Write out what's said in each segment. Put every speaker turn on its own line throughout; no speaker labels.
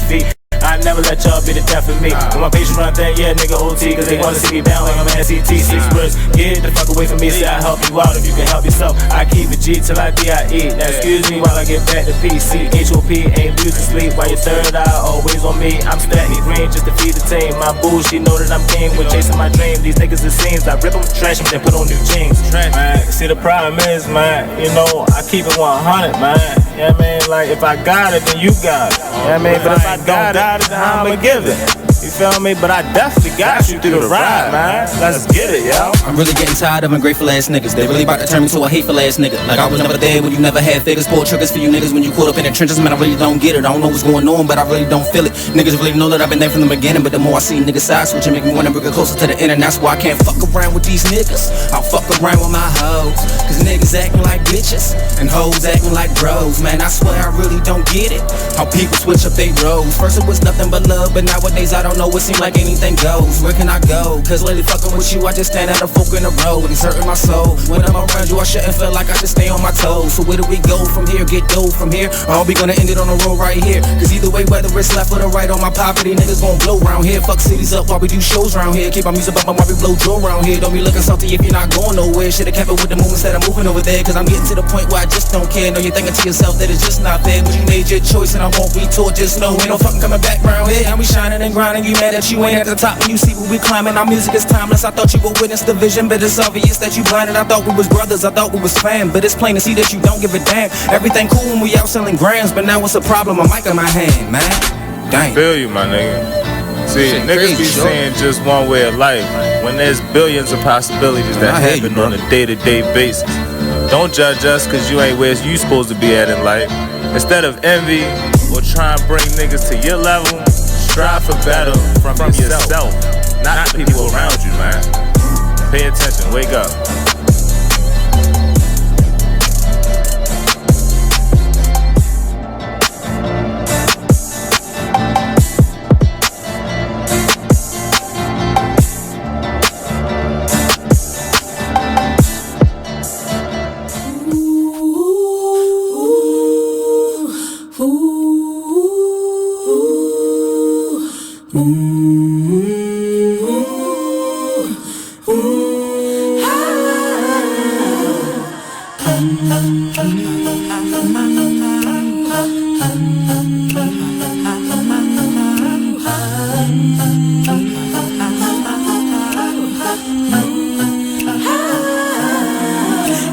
feet. I never let y'all be the death of me. When my patience run thin, yeah, nigga OT, cause they wanna see me down like I'm an NCT. 6 words, get the fuck away from me, say I help you out. If you can help yourself, I keep it G till I DIE. Now excuse me while I get back to PC. HOP ain't used to sleep, while your third eye always on me. I'm stacking green just to feed the team. My boo, she know that I'm king when chasing my dream. These niggas it seems, I rip them, trash them, then put on new jeans. Man, see the problem is, man, you know, I keep it 100, man. Yeah, man, like if I got it, then you got it. Yeah, man, but if I don't got it, then I'ma give it. You feel me? But I definitely got you through the ride, man. Let's get it, yo.
I'm really getting tired of ungrateful ass niggas. They really about to turn me to a hateful ass nigga. Like I was never there when you never had figures. Pull triggers for you niggas when you caught up in the trenches. Man, I really don't get it. I don't know what's going on, but I really don't feel it. Niggas really know that I've been there from the beginning, but the more I see niggas side switching, make me wanna bring it closer to the end, and that's why I can't fuck around with these niggas. I'll fuck around with my hoes, cause niggas acting like bitches and hoes acting like bros. Man, I swear I really don't get it. How people switch up they roles. First it was nothing but love, but nowadays I don't know. It seems like anything goes. Where can I go? Cause lately fucking with you, I just stand at a fork in the road. It's hurting my soul. When I'm around you, I shouldn't feel like I should stay on my toes. So where do we go from here? Get dough from here? Or are we gonna end it on the road right here? Cause either way, whether it's left or the right on my poverty, niggas gon' blow round here. Fuck cities up while we do shows round here. Keep our music up while we blow Joe round here. Don't be looking salty if you're not going nowhere. Should've kept it with the movement instead of moving over there. Cause I'm getting to the point where I just don't care. Know you're thinking to yourself that it's just not fair. But you made your choice and I won't be taught. Just know ain't no fucking coming back round here. And we shining and grinding. You mad that you ain't at the top when you see what we climbing. Our music is timeless. I thought you would witness the vision, but it's obvious that you blinded. I thought we was brothers. I thought we was fam. But it's plain to see that you don't give a damn. Everything cool when we out selling grams, but now it's a problem. A mic in my hand, man. Dang.
Feel you, my nigga. See, niggas be saying just one way of life when there's billions of possibilities that happen on a day-to-day basis. Don't judge us cause you ain't where you supposed to be at in life. Instead of envy or try and bring niggas to your level, strive for better from yourself, not the people around you, man. Pay attention, wake up.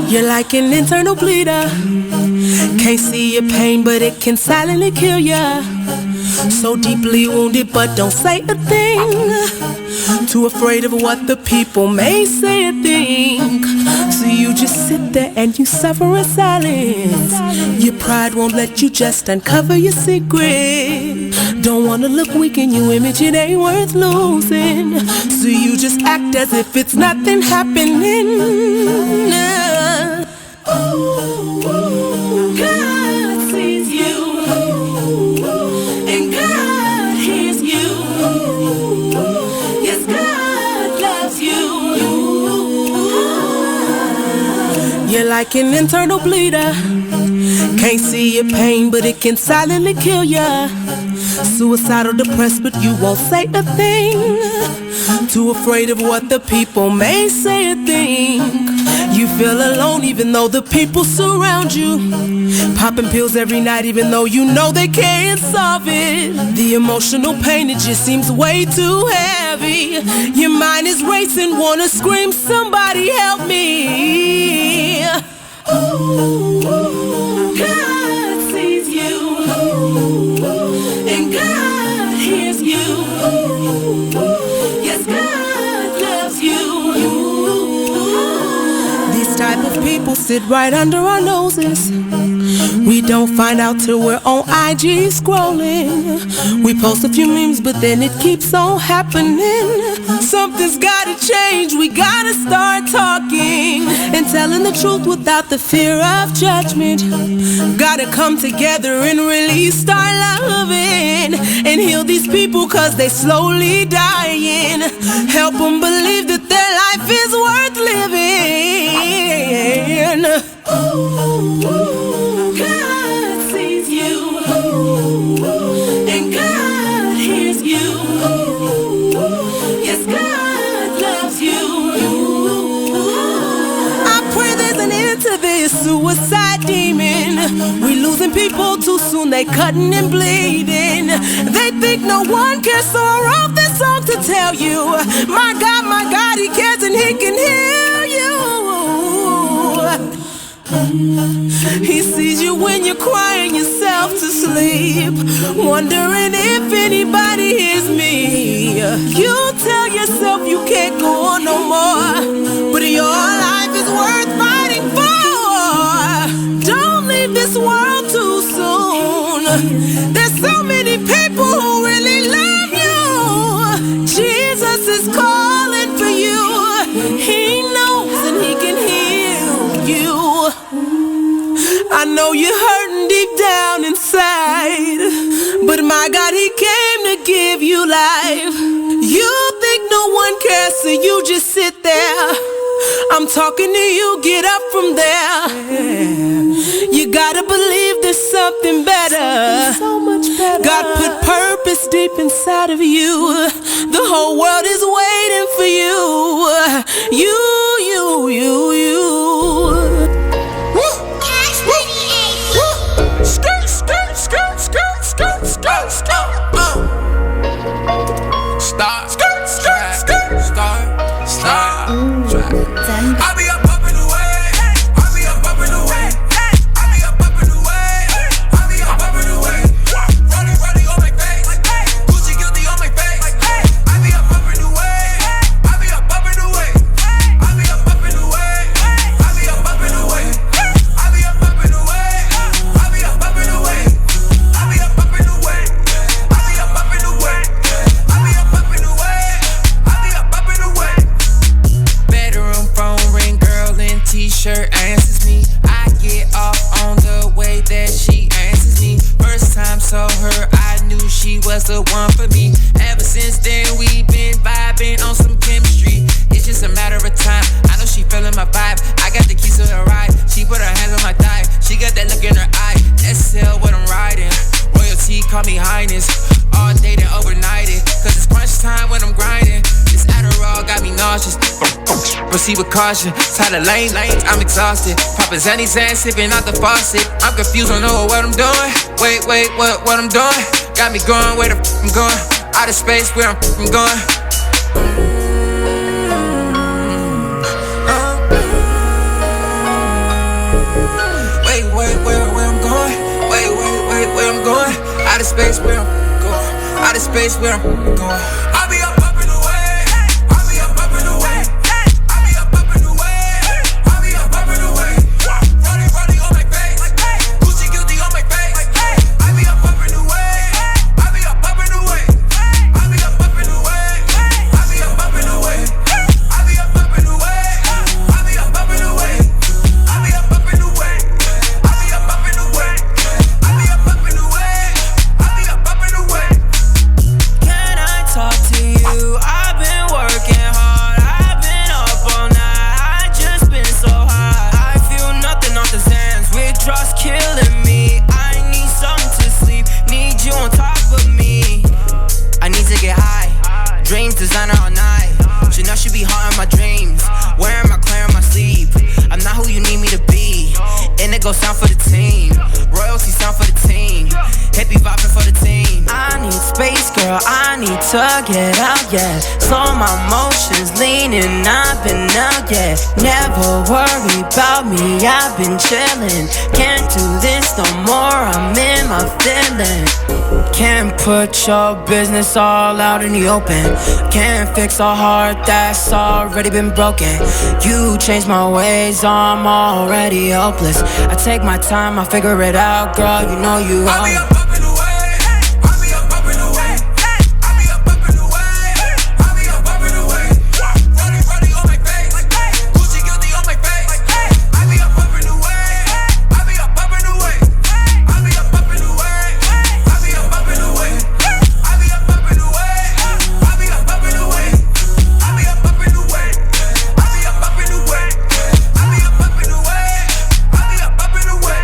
You're like an internal bleeder. Can't see your pain, but it can silently kill ya. So deeply wounded, but don't say a thing. Too afraid of what the people may say or think. So you just sit there and you suffer in silence. Your pride won't let you just uncover your secret. Don't wanna look weak in your image, it ain't worth losing. So you just act as if it's nothing happening. God sees you, and God hears you. Yes, God loves you. You're like an internal bleeder. Can't see your pain, but it can silently kill ya. Suicidal, depressed, but you won't say a thing. Too afraid of what the people may say or think. You feel alone even though the people surround you. Popping pills every night even though you know they can't solve it. The emotional pain, it just seems way too heavy. Your mind is racing, wanna scream, somebody help me. God sees you, and God hears you. Yes, God loves you. These type of people sit right under our noses. We don't find out till we're on IG scrolling. We post a few memes, but then it keeps on happening. Something's gotta change, we gotta start talking and telling the truth without the fear of judgment. Gotta come together and really start loving and heal these people cause they slowly dying. Help them believe that their life is worth living. God sees you, and God Yes, God loves you. I pray there's an end to this suicide demon. We losing people too soon, they cutting and bleeding. They think no one cares, so I wrote this song to tell you, my God, He cares and He can heal you. He sees you when you're crying yourself to sleep, wondering if anybody hears me. You tell yourself you can't go on no more, but your life is worth fighting for. Don't leave this world too soon. There's so many people who really love you. Jesus is calling for you. He knows and He can heal you. I know you're hurting deep down inside, but my God, He came to give you life. You think no one cares, so you just sit there. I'm talking to you, get up from there. You gotta believe there's something better. So much better. God put purpose deep inside of you. The whole world is waiting for you. You.
I'll be up in the way. I'll be up in the way. I'll be up in the way. I'll be up in the way. Running on my face. Gucci guilty on my face. I'll be up in the way. I'll be up in the way. I'll be up in the way. I'll be up in the way. I'll be up in the way. I'll be up in the way. I'll be up in the way. I'll be up in the way. I'll be up in the way. I'll be up in the way. Bedroom phone ring, girl in t-shirt answers me. I get off on the way that she answers me. First time saw her, I knew she was the one for me. Ever since then, we've been vibing on some chemistry. It's just a matter of time. I know she feeling my vibe. I got the keys to her ride. She put her hands on my thigh. She got that look in her eye. SL what I'm riding. Royalty, call me highness. All day and overnighted. Cause it's crunch time when I'm grinding. This Adderall got me nauseous. Proceed with caution. Tired of lanes, I'm exhausted. Poppin' Zanny Zan, sipping out the faucet. I'm confused, don't know what I'm doing. Wait, what I'm doing? Got me going where the I'm going. Out of space where I'm going. Wait, where I'm going? Wait, where I'm going? Out of space where I'm going. Out of space where I'm going. I'll be up in the way. I'll be up in the way. I'll be up in the way. I'll be up in the way. Running on my face. Gucci guilty on my face. I'll be up in the way. I'll be up in the way. I'll be up in the way. I'll be up in the way. I'll be up in the way. I'll be up in the way. I'll be up in the way. I'll be up in the way. I'll be up in the way. I'll be up in the way. Can I talk to you? I've been working hard. I've been up all night. I just been so high. I feel nothing on the sands. Withdrawals killing me. I need something to sleep. Need you on top of me. I need to get high. Dreams designer all night. Chanel should be haunting my dreams. Wearing my clear on my sleeve. I'm not who you need me to be. Indigo sound for the team. Royalty sound for the team. Hippie vibing for the team. I need space, girl. I need to get out, yeah. Slow my motions, leaning. I've been out, yeah. Never worry about me. I've been chilling. Can't do this no more. I'm in my feeling. Can't put your business all out in the open. Can't fix a heart that's already been broken. You changed my ways, I'm already hopeless. I take my time, I figure it out, girl, you know you are. I'll be up in the way. I'll be up in the way. I'll be up in the way. I'll be up in the way. Running on my face. Gucci guilty on my face. I'll be up in the way. I'll be up in the way. I'll be up in the way. I'll be up in the way. I'll be up in the way. I'll be up in the way. I'll be up in the way. I'll be up in the way. I'll be up in the way. I'll be up in the way.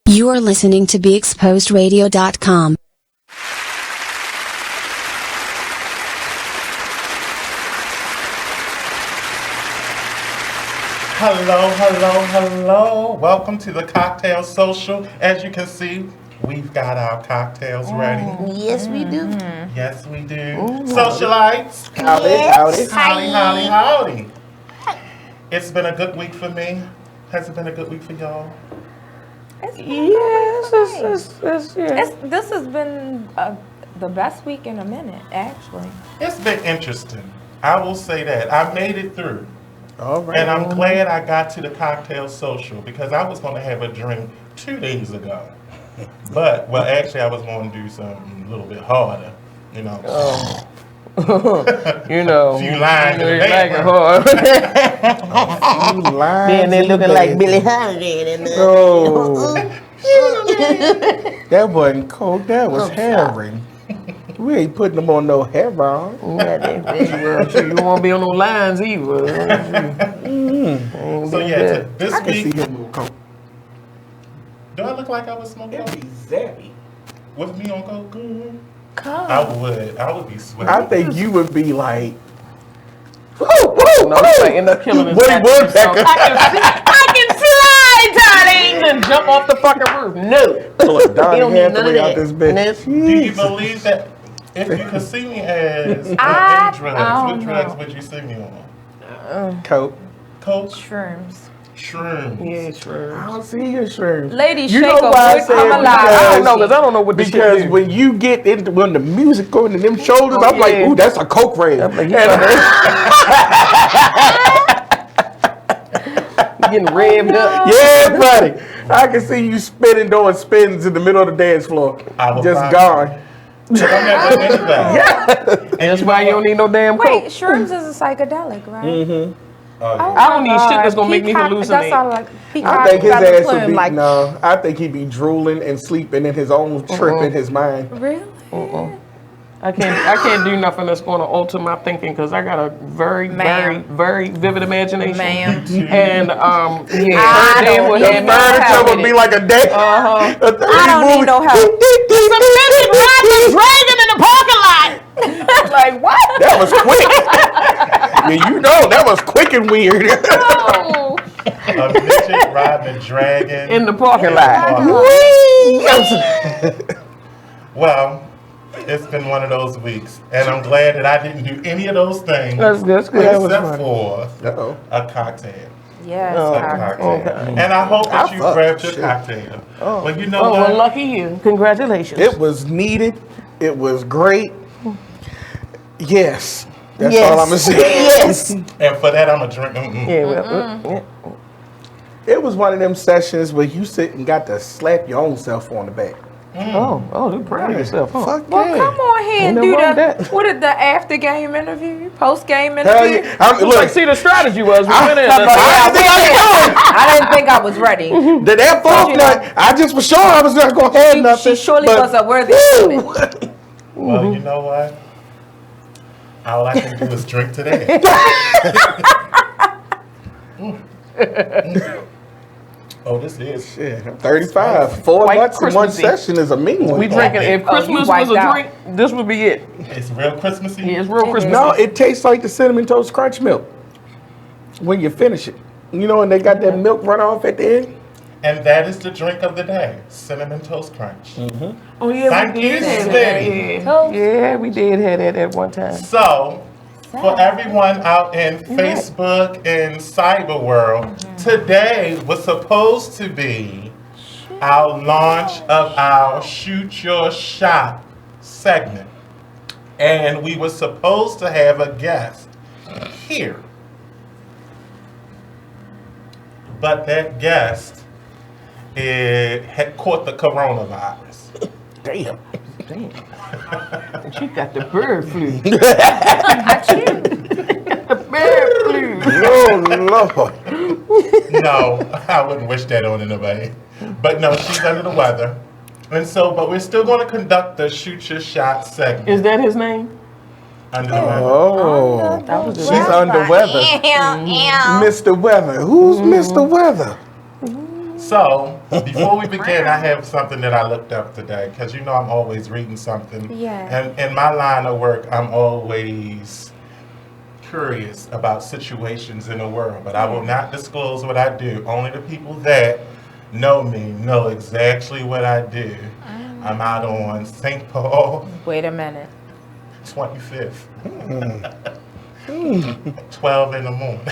You are listening to BeExposedRadio.com.
Hello. Welcome to the Cocktail Social. As you can see, we've got our cocktails ready.
Yes, we do.
Yes, we do. Socialites. Howdy. It's been a good week for me. Has it been a good week for y'all?
Yes. This has been the best week in a minute, actually.
It's been interesting. I will say that. I made it through.
All right.
And I'm glad I got to the Cocktail Social because I was going to have a drink 2 days ago. But, actually, I was going to do something a little bit harder, you know.
You know.
A few lines in the
hard. Then they looking like Billy Holiday in there. Oh. That wasn't coke, that was heroin. We ain't putting them on no heroin. You won't be on no lines either.
So yeah, this
I can
week.
see him with coke.
Do I look like I was smoking coke?
That'd be zappy.
With me on coke?
Come.
I would be sweating.
I think you would be like,
No, you might end up killing his
I
can slide, darling, and jump off the fucking roof. No.
Look, Donnie
don't need none of
Hathaway out
that.
this bitch.
Do you believe that if you could see me as any drugs, what drugs would you see me on?
Coke.
Coke?
Shrooms.
Shrooms.
Yeah, shrooms.
I don't see your shrooms.
Lady,
You
shake
know
a
why I
wood,
said
I'm
because-
alive.
I don't know, because I don't know what this shit
Because
is.
when you get into when the music going to them shoulders, I'm like, ooh, that's a coke rave.
I'm like, getting revved up.
Yeah, buddy. I can see you spinning, doing spins in the middle of the dance floor. Just gone.
I'm not with anybody.
And that's why you don't need no damn
Wait,
coke.
shrooms is a psychedelic, right?
Mm-hmm.
I don't need shit that's gonna make me hallucinate.
That's all like
I think his
got the
ass would
plume,
be
like,
no. I think he'd be drooling and sleeping in his own trip in his mind.
Really?
I can't do nothing that's going to alter my thinking because I got a very vivid imagination.
Ma'am.
And
I don't
would
need
have
no
no
help
help
would be like a day.
I don't need no help.
Some bitches riding a dragon in the parking lot.
That was quick. Yeah, you know, that was quick and weird.
A midget riding a dragon
in the parking lot.
Well, it's been one of those weeks, and I'm glad that I didn't do any of those things.
That's good.
Except for a cocktail.
Yes,
cocktail.
Okay.
And I hope that you grabbed your cocktail. Well, you know what?
Well, lucky you. Congratulations.
It was needed. It was great. Yes. That's all I'm going to say.
Yes.
And for that, I'm going to drink.
Yeah.
It was one of them sessions where you sit and got to slap your own self on the back.
Oh, you're proud of yourself, huh?
Fuck
Well,
yeah.
come on here and
Ain't
do
nothing wrong with
the
that.
what is the after game interview, post game
Hell
interview?
yeah.
Look, see, the strategy was we went in.
I didn't think I was ready.
That fourth night, I just was sure I was not going to have nothing.
She surely
but-
was a worthy student.
Well, you know what? All I can do is drink today. Oh, this is
shit. I'm 35. 4
White
months in one
Christmassy.
session is a mean one.
We drinking. If Christmas was a drink, this would be it.
It's real Christmassy.
Yeah, it's real Christmassy.
No, it tastes like the Cinnamon Toast Crunch milk when you finish it. You know, and they got that milk run off at the end.
And that is the drink of the day, Cinnamon Toast Crunch.
Oh yeah,
Thank
we
you,
did have
Smitty.
that. Yeah, we did have that at one time.
So, for everyone out in Facebook and cyber world, today was supposed to be our launch of our Shoot Your Shot segment. And we were supposed to have a guest here. But that guest had caught the coronavirus.
Damn.
And she got the bird flu. The bird flu.
Oh, Lord.
No, I wouldn't wish that on anybody. But no, she's under the weather. And so, but we're still going to conduct the Shoot Your Shot segment.
Is that his name?
Under the weather.
Oh. She's under weather. Mr. Weather. Who's Mr. Weather?
So, before we begin, I have something that I looked up today, because you know I'm always reading something.
Yeah.
And in my line of work, I'm always curious about situations in the world, but I will not disclose what I do. Only the people that know me know exactly what I do. I'm out on St. Paul.
Wait a minute.
25th. 12 in the morning.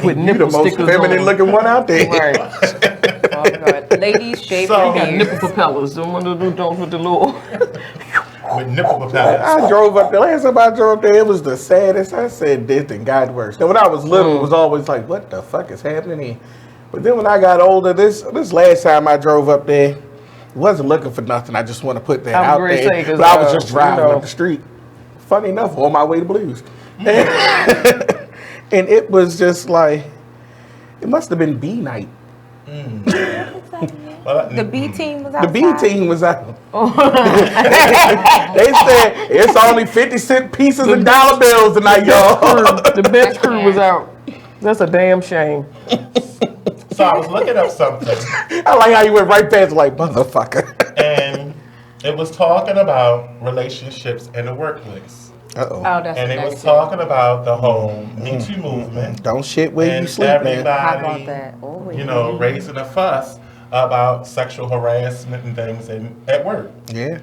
With
You the most feminine looking one out there.
Right.
Oh, God. Ladies, shave
So-
your
Got
hair.
nipple propellers. The one of those with the little.
With nipple propellers.
I drove up, the last time I drove there, it was the saddest. I said this and got worse. Now, when I was little, it was always like, what the fuck is happening here? But then when I got older, this last time I drove up there, wasn't looking for nothing. I just want to put that out there. But I was just driving up the street. Funny enough, on my way to Blues. And it was just like, it must have been B night.
The B team was
The
outside.
B team was out. They said it's only 50-cent pieces of dollar bills tonight, y'all.
The bench crew was out. That's a damn shame.
So I was looking up something,
I like how you went right past like, motherfucker.
and it was talking about relationships in the workplace.
Uh-oh.
Oh, that's
And
the
it was
next
talking about the whole Me Too movement.
Don't shit where
And
you sleep, man.
everybody,
How about that? Oh,
you know, raising a fuss about sexual harassment and things at work.
Yeah.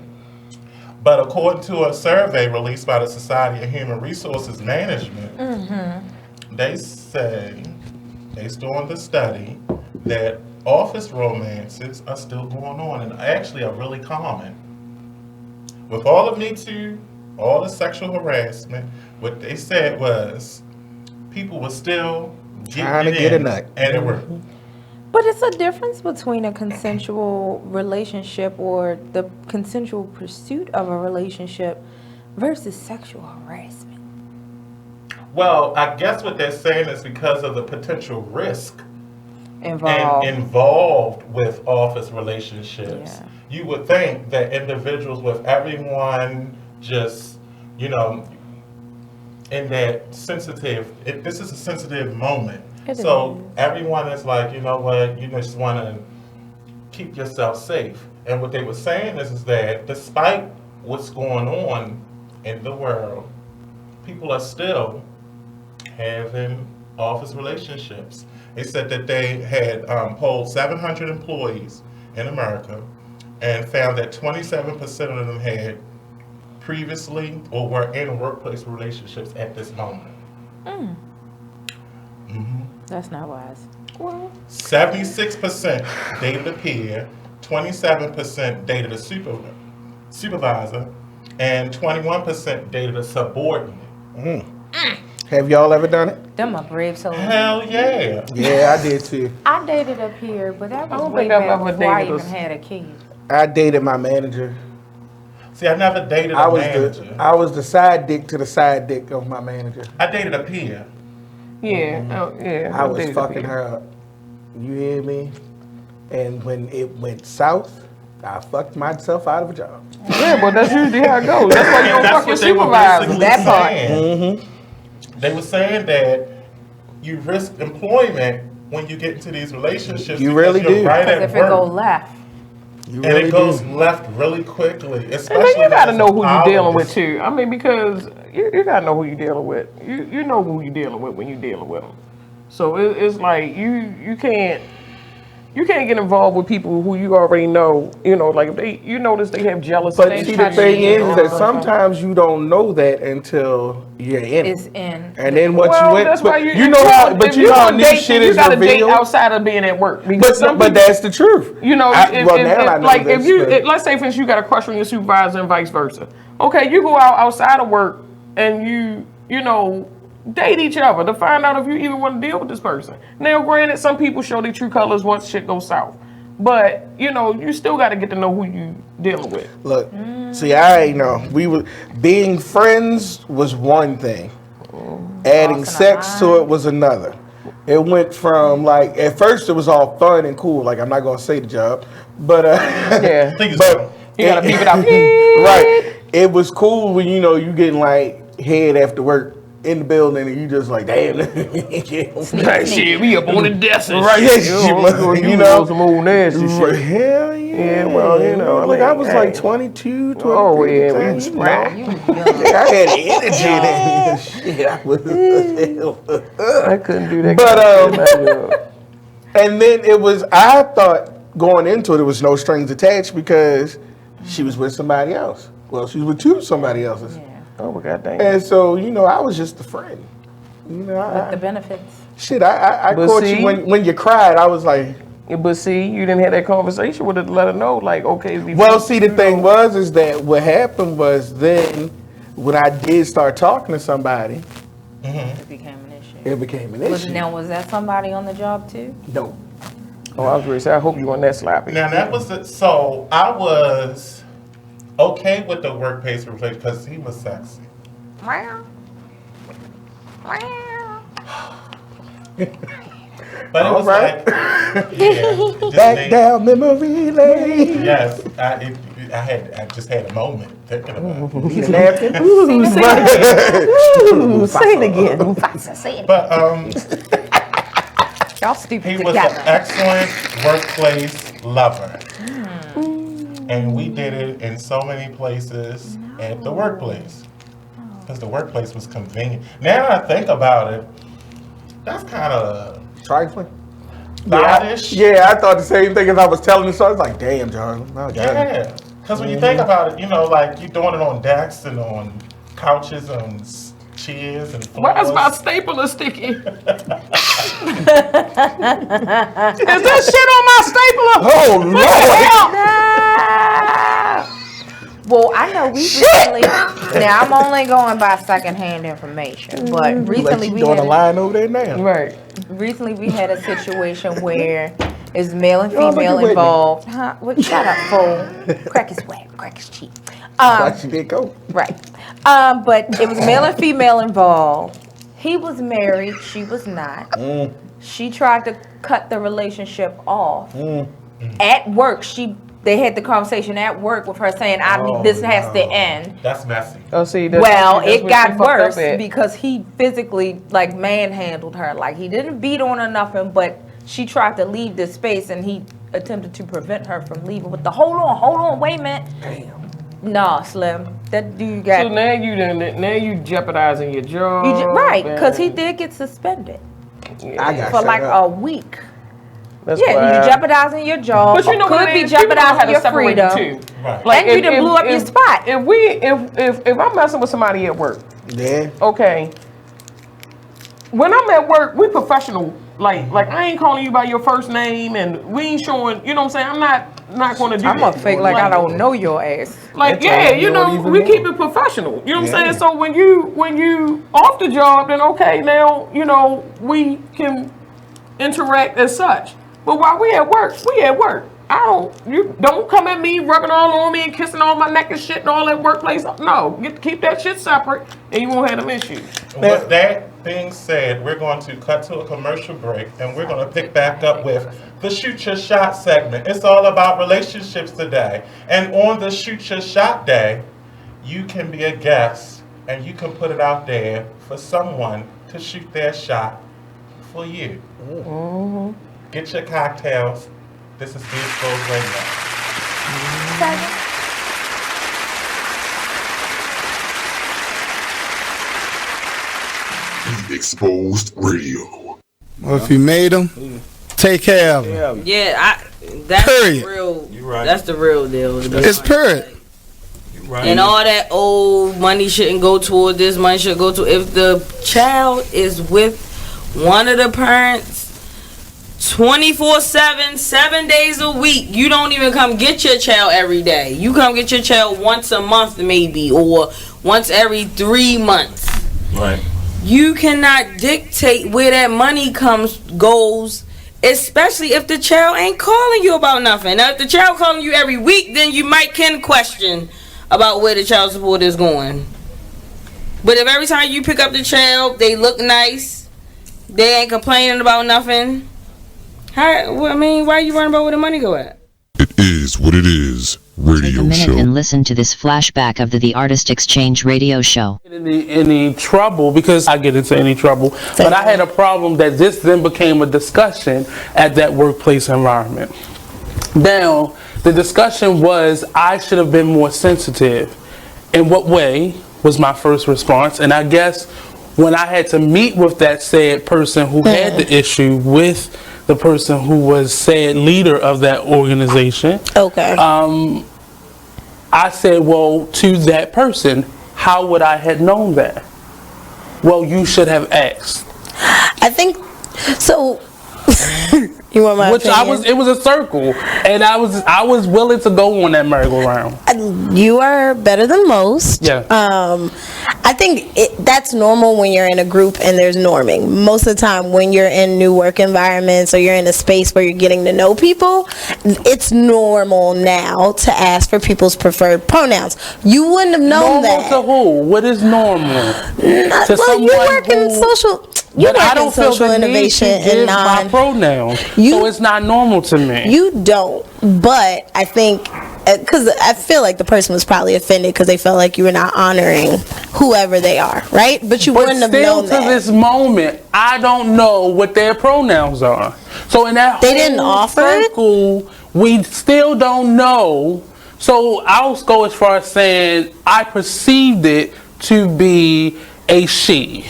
But according to a survey released by the Society of Human Resources Management, they say, based on the study, that office romances are still going on and actually are really common. With all of Me Too, all the sexual harassment, what they said was people were still
Trying to
getting
get a
in
nut.
and it worked.
But it's a difference between a consensual relationship or the consensual pursuit of a relationship versus sexual harassment.
Well, I guess what they're saying is because of the potential risk
Involved.
with office relationships.
Yeah.
You would think that individuals with everyone just, you know, in that sensitive, this is a sensitive moment. So everyone is like, you know what, you just want to keep yourself safe. And what they were saying is that despite what's going on in the world, people are still having office relationships. They said that they had polled 700 employees in America and found that 27% of them had previously or were in workplace relationships at this moment.
That's not wise.
Well,
76% dated a peer, 27% dated a supervisor, and 21% dated a subordinate.
Have y'all ever done it?
Them are brave souls.
Hell yeah.
Yeah, I did too.
I dated a peer, but that was
don't
way
think I've
back
ever
before I
dated
even
a-
had a kid.
I dated my manager.
See, I never dated
I
a
was
manager.
I was the side dick to the side dick of my manager.
I dated a peer.
yeah, yeah.
I was
dated
fucking
people.
her up. You hear me? And when it went south, I fucked myself out of a job.
Yeah, but that's usually how it goes. That's why you don't
That's
fuck your
what they were
supervisor.
basically
That part.
saying. They were saying that you risk employment when you get into these relationships.
You
because
really
you're
do.
Right
Because
at
if it go
work,
left,
You
and
really
it goes
do.
left really quickly.
And
Especially
then you
when
gotta
it's
know who
a
you're dealing
power
with too. I mean, because you gotta know who you're dealing with. You know who you're dealing with when you're dealing with them. So it's like you can't get involved with people who you already know. You know, like if you notice they have jealousy.
But
they
see, the
try to
thing
get
is
on
that
or
sometimes you don't know that until you're in
it's
it.
in.
And then what
Well,
you went,
that's why
but
you
you know how, but
if
you know how
gonna
new
date,
shit
you
is
gotta date
revealed.
outside of being at work. Because some
But
people,
that's the truth.
you know,
I,
if,
well,
if,
now I
if,
know
like
this,
if you,
but-
let's say for instance, you got a crush on your supervisor and vice versa. Okay, you go outside of work and you know, date each other to find out if you even want to deal with this person. Now, granted, some people show their true colors once shit goes south, but you know, you still got to get to know who you dealing with.
Look, see, I know we were being friends was one thing. Adding sex to it was another. It went from like at first it was all fun and cool. Like I'm not gonna say the job, but
Yeah,
Please
but
don't.
you gotta beep it out.
right. It was cool when you know you getting like head after work in the building and you just like damn.
Right, shit, we up on the desk and
Right,
shit.
yeah,
You know, some old nasty
Right,
shit.
hell yeah.
Yeah, well, you know,
Look, I was
hey.
like 22, 23.
Oh, yeah,
at the
we
time,
was
you know.
right.
You young.
I had energy in that shit. I was,
I couldn't do that.
But, and then it was, I thought going into it, there was no strings attached because she was with somebody else. Well, she was with two somebody else's.
Oh, my God dang.
And so, you know, I was just a friend. You know,
With the benefits.
shit, I
But
caught
see-
you when you cried. I was like,
Yeah, but see, you didn't have that conversation with her to let her know, like, okay,
well, see, the thing is that what happened was then when I did start talking to somebody,
It became an issue.
it became an issue.
Was that somebody on the job too?
No.
Oh, I was ready to say, I hope you on that slappy.
Now that was so I was okay with the workplace relationship because he was sexy. But it was
Alright.
like, yeah, just
Back
made-
down memory lane.
Yes, I just had a moment thinking about it.
Need a napkin?
Say it again.
But
Y'all stupid
he was an
together.
excellent workplace lover, and we did it in so many places at the workplace because the workplace was convenient. Now I think about it, that's kind of
Trifling?
oddish.
Yeah, I thought the same thing as I was telling you. So I was like, damn, John. Oh, God.
Yeah, because when you think about it, you know, like you're doing it on desks and on couches, on chairs and floors.
Why is my stapler sticky? Is that shit on my stapler?
Oh, Lord.
Well, I know we recently. Now I'm only going by secondhand information, but
Like
recently
you
we
doing
had
a line over there now.
Right.
recently we had a situation where it's male and
Y'all
female
looking with me.
involved. Huh? What? Shut up, fool. Crack is wet. Crack is cheap.
Why she didn't go?
Right. But it was male and female involved. He was married. She was not. She tried to cut the relationship off. At work, they had the conversation at work with her saying, this has to end.
That's messy.
Oh, see,
It
what she
got
fucked up
worse
at.
because he physically like manhandled her. Like he didn't beat on her nothing, but she tried to leave this space and he attempted to prevent her from leaving with the hold on, wait a minute.
Damn.
Nah, Slim. That dude got.
So now you jeopardizing your job.
Right, because he did get suspended.
I got
for like
up.
a week.
That's
yeah, you're jeopardizing your job.
But you know
could be jeopardizing your freedom.
Right.
Like
and you done blew up your spot.
If I'm messing with somebody at work,
yeah.
Okay. When I'm at work, we professional. Like I ain't calling you by your first name, and we ain't showing. You know what I'm saying? I'm not going to do.
I'm
that.
gonna fake like I don't know your ass.
Like yeah, you know, we keep it professional. You know what I'm saying? So when you off the job, then okay, now you know we can interact as such. But while we at work, you don't come at me rubbing all on me and kissing on my neck and shit and all that workplace. No, keep that shit separate and you won't have them issues.
With that being said, we're going to cut to a commercial break and we're going to pick back up with the Shoot Your Shot segment. It's all about relationships today. And on the Shoot Your Shot day, you can be a guest and you can put it out there for someone to shoot their shot for you. Mm-hmm. Get your cocktails. This is Be Exposed Radio.
Be Exposed Radio.
Well, if you made them, take care of them.
Yeah, that's
period.
Real. Right. That's the real deal.
It's period.
Right. And all that old money shouldn't go toward this, money should go to. If the child is with one of the parents 24/7, 7 days a week, you don't even come get your child every day. You come get your child once a month maybe, or once every 3 months.
Right.
You cannot dictate where that money goes, especially if the child ain't calling you about nothing. Now, if the child calling you every week, then you can question about where the child support is going. But if every time you pick up the child, they look nice, they ain't complaining about nothing, why are you worrying about where the money go at?
It is what it is. Radio
Take a minute
show.
and listen to this flashback of the Artist Exchange radio show.
Any trouble, because I get into any trouble, but I had a problem that this then became a discussion at that workplace environment. Now, the discussion was I should have been more sensitive. In what way was my first response? And I guess when I had to meet with that said person who had the issue with the person who was said leader of that organization.
Okay.
I said, well, to that person, how would I have known that? Well, you should have asked.
I think so. You want my opinion?
It was a circle, and I was willing to go on that merry-go-round.
You are better than most.
Yeah.
I think that's normal when you're in a group and there's norming. Most of the time when you're in new work environments or you're in a space where you're getting to know people, it's normal now to ask for people's preferred pronouns. You wouldn't have known that.
Normal to who? What is normal?
Well, you work in social. You work in social innovation and
my pronouns, so it's not normal to me.
You don't, but I think because I feel like the person was probably offended because they felt like you were not honoring whoever they are, right? But you wouldn't have known that.
Still to this moment, I don't know what their pronouns are. So in that
they didn't offer
circle, we still don't know. So I'll go as far as saying I perceived it to be a she.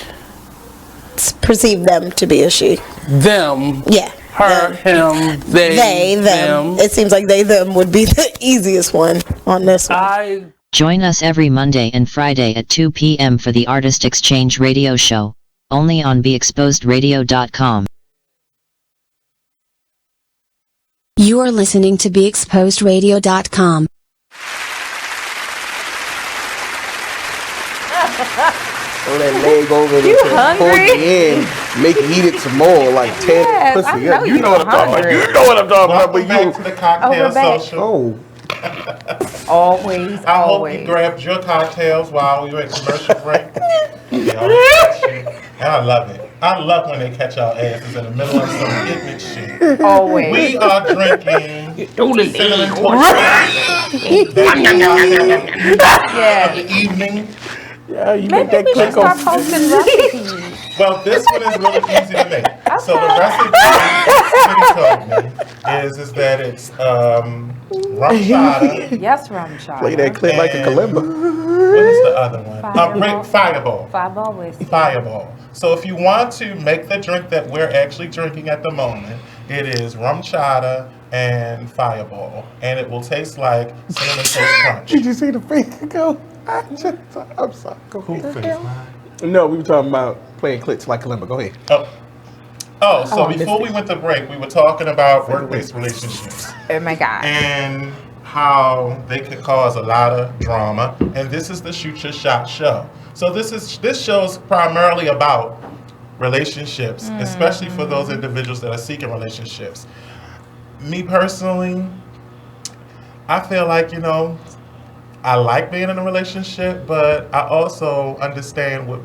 Perceive them to be a she.
Them.
Yeah.
Her, him, they,
them. It seems like they, them would be the easiest one on this one.
Join us every Monday and Friday at 2 p.m. for the Artist Exchange radio show, only on BeExposedRadio.com. You are listening to BeExposedRadio.com.
Throw that leg over
You
there,
hungry?
pull you in, make you eat it some more, like 10
Yes,
pussy.
I know
You
you
know what I'm talking about.
hungry.
You know what I'm talking about,
Welcome
but you.
back to the Cocktail
Over back.
Social.
Always,
I hope
always.
you grabbed your cocktails while we were in commercial break. And I love it. I love when they catch our asses in the middle of some ignorant shit.
Always.
We are drinking cinnamon
Yeah.
the evening.
Yeah, you
Maybe
make that
we should
click
start
on.
posting recipes.
Well, this one is really easy to make. So the recipe told me is that it's rum chata.
Yes, rum chata.
Play that clip like a kalimba.
What is the other one? Fireball.
Fireball whiskey.
Fireball. So if you want to make the drink that we're actually drinking at the moment, it is rum chata and Fireball, and it will taste like cinnamon toast crunch.
Did you see the finger go? I'm sorry. Go ahead. No, we were talking about playing clips like kalimba. Go ahead.
So before we went to break, we were talking about workplace relationships.
Oh my God.
And how they could cause a lot of drama. And this is the Shoot Your Shot show. So this show is primarily about relationships, especially for those individuals that are seeking relationships. Me personally, I feel like, I like being in a relationship, but I also understand what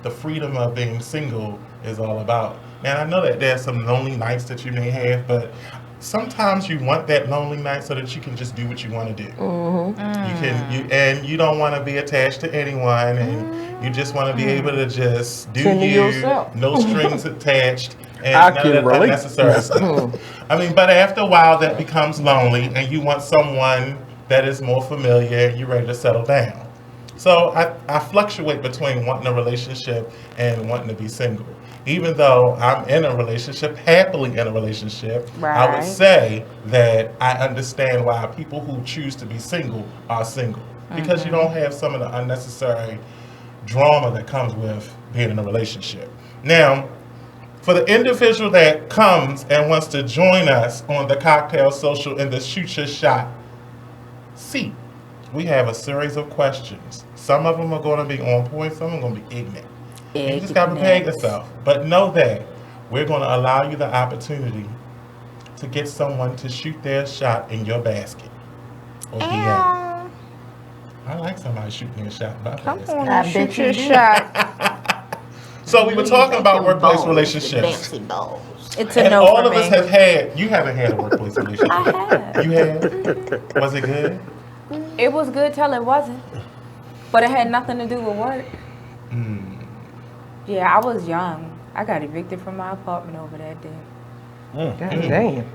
the freedom of being single is all about. And I know that there's some lonely nights that you may have, but sometimes you want that lonely night so that you can just do what you want to do. And you don't want to be attached to anyone, and you just want to be able to just do
yourself.
No strings attached, and
I
none
can
of that
relate.
unnecessary stuff. I mean, but after a while, that becomes lonely, and you want someone that is more familiar, and you're ready to settle down. So I fluctuate between wanting a relationship and wanting to be single. Even though I'm in a relationship, happily in a relationship, I would say that I understand why people who choose to be single are single. Because you don't have some of the unnecessary drama that comes with being in a relationship. Now, for the individual that comes and wants to join us on the Kocktail Social in the Shoot Your Shot seat, we have a series of questions. Some of them are going to be on point, some of them are going to be ignorant. You just got to prepare yourself. But know that we're going to allow you the opportunity to get someone to shoot their shot in your basket. Or DM. I like somebody shooting their shot in my basket.
Come on, shoot your shot.
So we were talking about workplace relationships.
It's a
And
no
all
for
of
me.
us have had, you haven't had a workplace relationship.
I have.
You have? Was it good?
It was good till it wasn't. But it had nothing to do with work. Yeah, I was young. I got evicted from my apartment over that day.
God damn.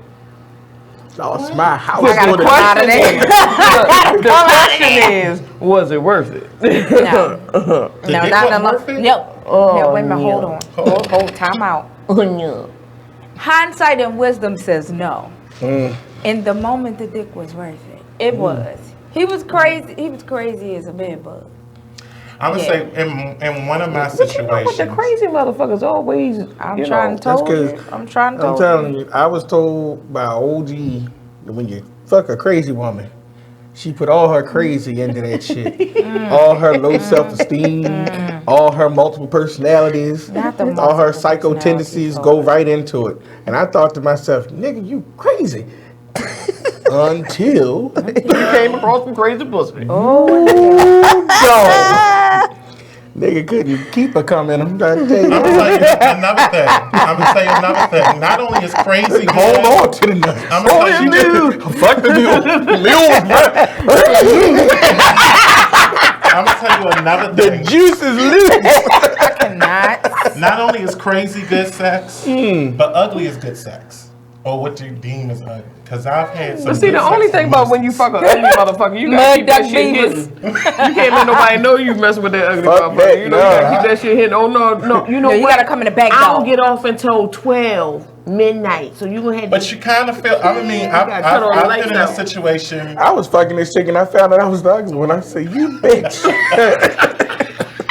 Lost my house.
I got a question. The question is, was it worth it?
No. No, not unless.
worth it?
No. No, wait a minute,
yeah.
hold on. Hold time out. Hindsight and wisdom says no. In the moment, the dick was worth it. It was. He was crazy. He was crazy as a bedbug.
I would say in one of my situations.
But the crazy motherfuckers always.
I'm trying to tell you. I'm trying to tell you.
telling you, I was told by OG that when you fuck a crazy woman, she put all her crazy into that shit. All her low self-esteem, all her multiple personalities,
Not the
all her
multiple
psycho
personalities,
tendencies
so-
go right into it. And I thought to myself, nigga, you crazy. Until
You came across some crazy pussy.
dog. Nigga couldn't keep her coming. I'm trying to tell you.
I'm gonna tell you another thing. I'm gonna tell you another thing. Not only is crazy good,
Hold on to the nuts.
I'm gonna tell you.
Fuck the mule.
I'm gonna tell you another thing.
Juice is loose.
I cannot.
Not only is crazy good sex, but ugly is good sex, or what you deem as ugly. Because I've had some.
But see,
good
the only
sex
thing
from
about
most-
when you fuck a ugly motherfucker, you gotta keep that shit hidden. You can't let nobody know you messing with that ugly
Fuck
motherfucker.
that,
You know, you gotta keep that shit hidden. Oh no, you know
No, you
what?
gotta come in the back
I
door.
don't get off until 12 midnight, so you gonna have.
But you kind of feel. I mean,
gotta cut all the
I've
lights
been in a
out.
situation.
I was fucking this chick and I found out I was the ugly one. I said, you bitch.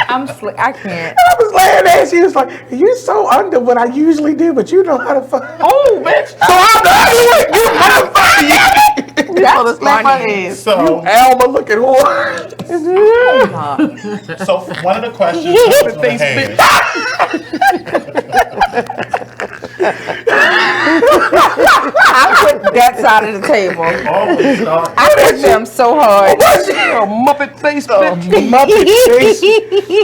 I'm slick. I can't.
I was laying there. She was like, you so under what I usually do, but you know how to fuck.
Oh, bitch!
So I'm the ugly one. You motherfucker. You
That's
slap my
funny.
ass.
So,
Alma looking whore.
so one of the questions I was gonna
I put that side of the table.
always start.
I hit them so hard.
A Muppet face, bitch.
Muppet face.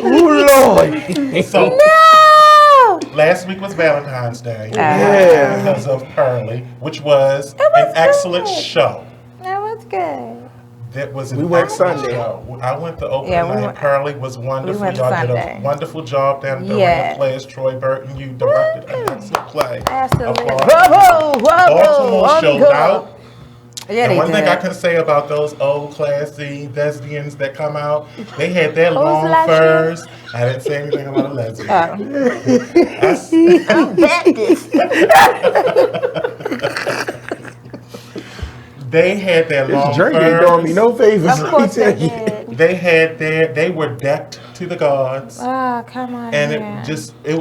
Ooh, Lord.
So
No.
last week was Valentine's Day.
Yeah.
Because of Pearly, which was
was
an excellent
good.
show.
That was good.
That was
We went Sunday.
I went to open
Yeah, we
night.
went-
Pearly was wonderful.
we went
Y'all
Sunday.
did a wonderful job down there.
Yeah.
The players, Troy Burton, you directed an excellent play.
Absolutely.
Applause. Baltimore showed out.
Yeah,
And
they
one thing I
did.
can say about those old classy lesbians that come out, they had their long
lesbian?
furs. I didn't say anything about a lesbian.
I'm Baptist.
They had their long
This drink
furs.
ain't doing me no favors.
Of course they did.
They were decked to the gods.
Oh, come on.
And
man.
it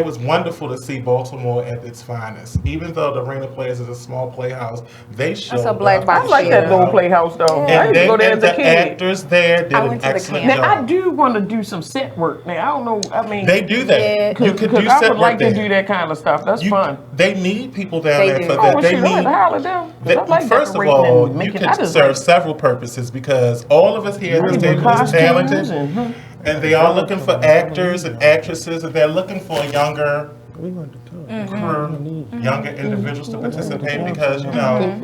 was wonderful to see Baltimore at its finest. Even though the Arena Players is a small playhouse, they showed
That's a black
up.
box
I like that little playhouse though. I
And
used to go there as a
the
kid.
actors there did
I
an
went to the
excellent
camp.
Now I
job.
do want to do some set work. Now I don't know. I mean,
They do that.
Yeah.
You could do
I
set
would like
work
to
there.
do that kind of stuff. That's fun.
They need people down
They
there
do.
for
Oh,
that.
well,
They
shoot, I had to
need.
holler down. I like
First of
decorating
all,
and
you
making. I
can
just
serve several purposes because all of us here at this table is
costumes
talented,
and
and they are looking for actors and actresses, and they're looking for a younger crew, younger individuals to participate because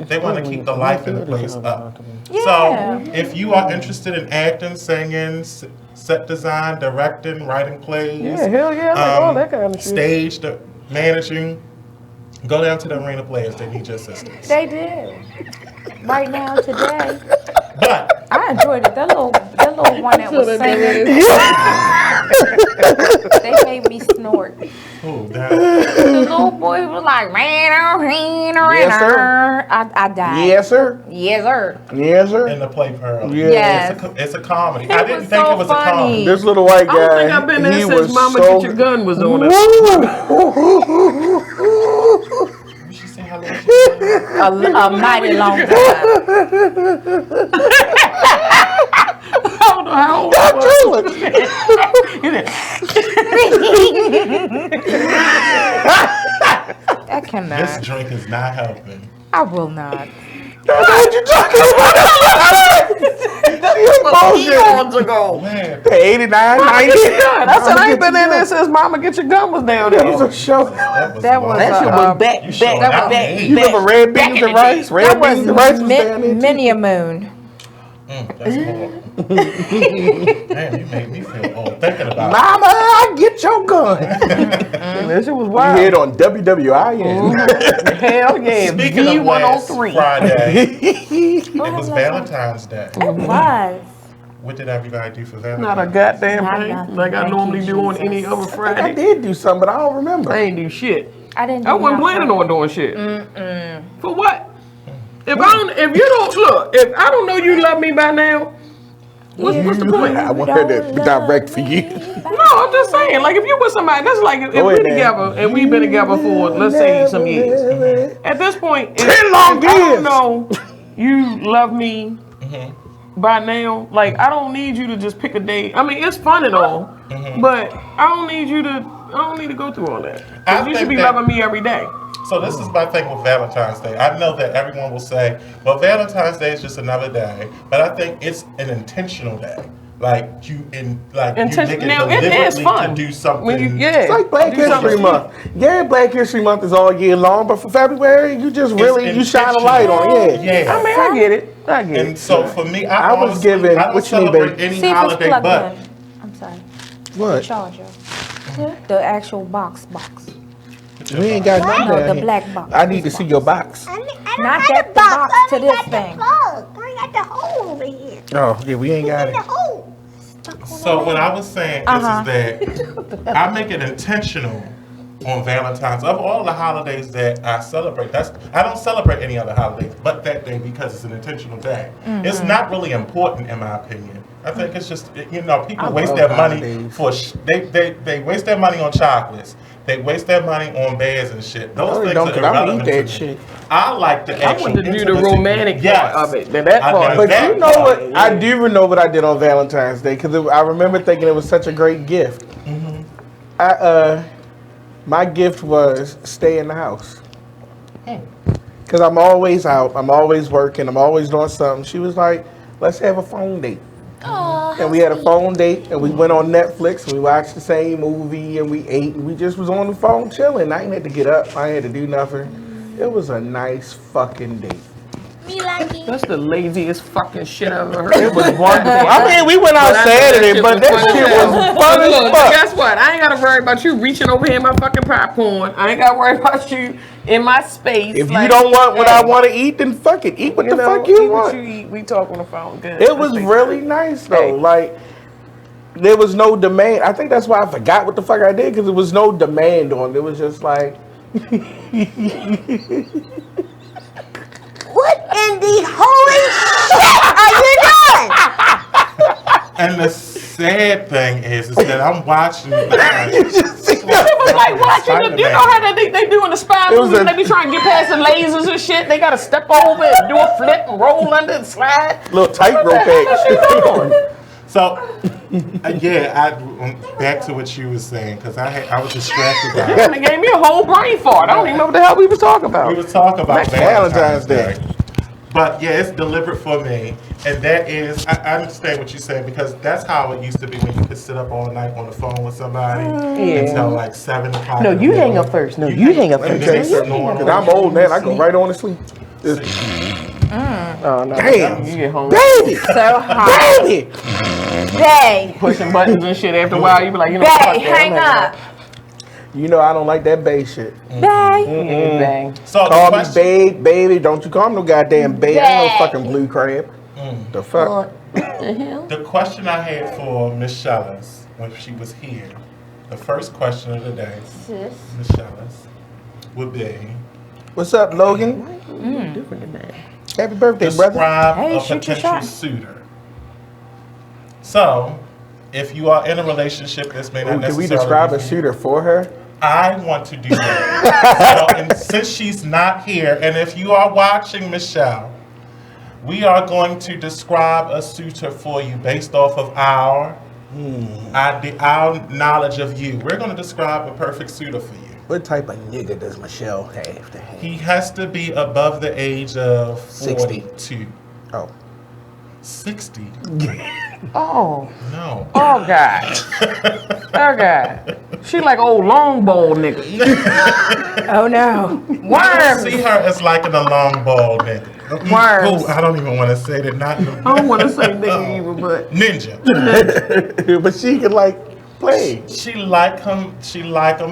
they want to keep the life in the place up.
Yeah.
So if you are interested in acting, singing, set design, directing, writing plays,
yeah, hell yeah, I like all that kind of shit.
stage managing, go down to the Arena Players. They need your assistance.
They did. Right now, today.
But
I enjoyed it. That little one that was singing. They made me snort. The little boy was like,
Yes, sir.
I died.
Yes, sir.
Yes, sir.
Yes, sir.
in the play Pearl,
Yes.
it's a comedy.
It
I didn't
was
think
so
it was a
funny.
comedy.
This little white guy.
I don't think I've been there
he
since
was
Mama
so
Get Your Gun was on it.
She said how long she
A mighty long time.
I don't know how old I
I cannot.
This drink is not helping.
I will not.
What you talking about?
eons ago.
Man,
89, 90.
I said I ain't been in there since Mama Get Your Gun was down
That was
there.
a show.
That was
That shit was back,
You showing out, man.
You remember Red Beans and Rice? Red
that
Beans and Rice was down there.
many a moon.
That's horrible. Man, you made me feel old thinking about
Mama, I get your gun.
That shit was
You
wild.
hear it on WWIN.
Hell yeah,
it. Speaking of last
V103.
Friday, it was Valentine's Day.
It was.
What did everybody do for Valentine's?
Not a goddamn
Not
thing
nothing.
like I
Thank
normally
you,
do on
Jesus.
any other
I
Friday.
did do something, but I don't remember.
I ain't do shit.
I didn't.
I wasn't planning on doing shit. For what? If you don't look, if I don't know you love me by now, what's the point?
I want her to direct for you.
No, I'm just saying, like if you with somebody, that's like if
Go
we
ahead, man.
together and we've been together for let's say some years. At this point, if
10 long
I don't
years.
know you love me by now, like I don't need you to just pick a date. I mean, it's fun and all, but I don't need to go through all that. 'Cause you should be loving me every day.
So this is my thing with Valentine's Day. I know that everyone will say, well, Valentine's Day is just another day, but I think it's an intentional day. Like you make it
Now, it is
deliberately
fun.
to do something.
When you,
It's like Black History Month. Yeah, Black History Month is all year long, but for February, you just really you shine a light on it.
Yeah.
I mean, I get it.
And so for me,
I was
honestly,
given-
I don't
what you mean,
celebrate
baby?
any
See if it's
holiday
plugged
but
in. I'm sorry.
What?
Charger. The actual box.
We ain't got none
No,
down
the
here.
black box.
I need to see your box.
Not that box to this thing.
I got the hole over here.
Oh, yeah, we ain't got it.
So what I was saying is that I make it intentional on Valentine's. Of all the holidays that I celebrate, I don't celebrate any other holidays but that day because it's an intentional day. It's not really important in my opinion. I think it's just people waste their money for they waste their money on chocolates. They waste their money on bears and shit. Those things are irrelevant to me. I like the actual
I want to do the
intimacy.
romantic part of it. That part.
But you know what? I do even know what I did on Valentine's Day because I remember thinking it was such a great gift. My gift was stay in the house. Because I'm always out, I'm always working, I'm always doing something. She was like, let's have a phone date. And we had a phone date and we went on Netflix and we watched the same movie and we ate and we just was on the phone chilling. I ain't had to get up, I ain't had to do nothing. It was a nice fucking date.
Me like it.
That's the laziest fucking shit I've ever heard.
It was wonderful. I mean, we went out Saturday, but that shit was fun as
Look,
fuck.
guess what? I ain't gotta worry about you reaching over here in my fucking popcorn. I ain't gotta worry about you in my space.
If you don't want what I want to eat, then fuck it. Eat what the fuck you
eat
want.
What you eat. We talk on the phone. Good.
It was really nice though. Like there was no demand. I think that's why I forgot what the fuck I did because there was no demand on it. It was just like.
What in the holy shit are you doing?
And the sad thing is that I'm watching.
It was like watching you know how they do in the spy movies when they be trying to get past the lasers and shit. They gotta step over and do a flip and roll under and slide.
Little tightrope action.
So, back to what you was saying, because I was distracted by it.
They gave me a whole brain fart. I don't even know what the hell we was talking about.
We was talking about
Valentine's Day.
But yeah, it's deliberate for me. And that is, I understand what you said, because that's how it used to be when you could sit up all night on the phone with somebody until like 7 o'clock.
No, you hang up first. No, you hang up first.
Because I'm old man, I go right on to sleep.
Oh, no.
Damn.
You get home.
Baby!
So hot.
Baby!
Babe.
Pushing buttons and shit. After a while, you be like, you know,
Babe,
fuck that.
hang up.
You know I don't like that babe shit.
Babe.
Bang.
So
call me babe, baby. Don't you call me no goddamn babe. I ain't no fucking blue crab. The fuck?
The question I had for Miss Shellis when she was here, the first question of the day, Miss Shellis, would be,
what's up, Logan?
Different than that.
Happy birthday, brother.
Describe
Hey,
a
shoot your
potential
shot.
suitor. So, if you are in a relationship, this may not
Can
necessarily
we describe
be
a
for you.
shooter for her?
I want to do that. So, and since she's not here, and if you are watching, Michelle, we are going to describe a suitor for you based off of our knowledge of you. We're going to describe a perfect suitor for you.
What type of nigga does Michelle have to have?
He has to be above the age of
60.
42.
Oh.
60?
Oh.
No.
Oh, God. Oh, God. She like old long ball nigga.
Oh, no.
I don't
Worms.
see her as liking a long ball nigga.
Worms.
Oh, I don't even want to say that. Not
I don't want to say nigga either, but.
Ninja.
But she can like play.
She like him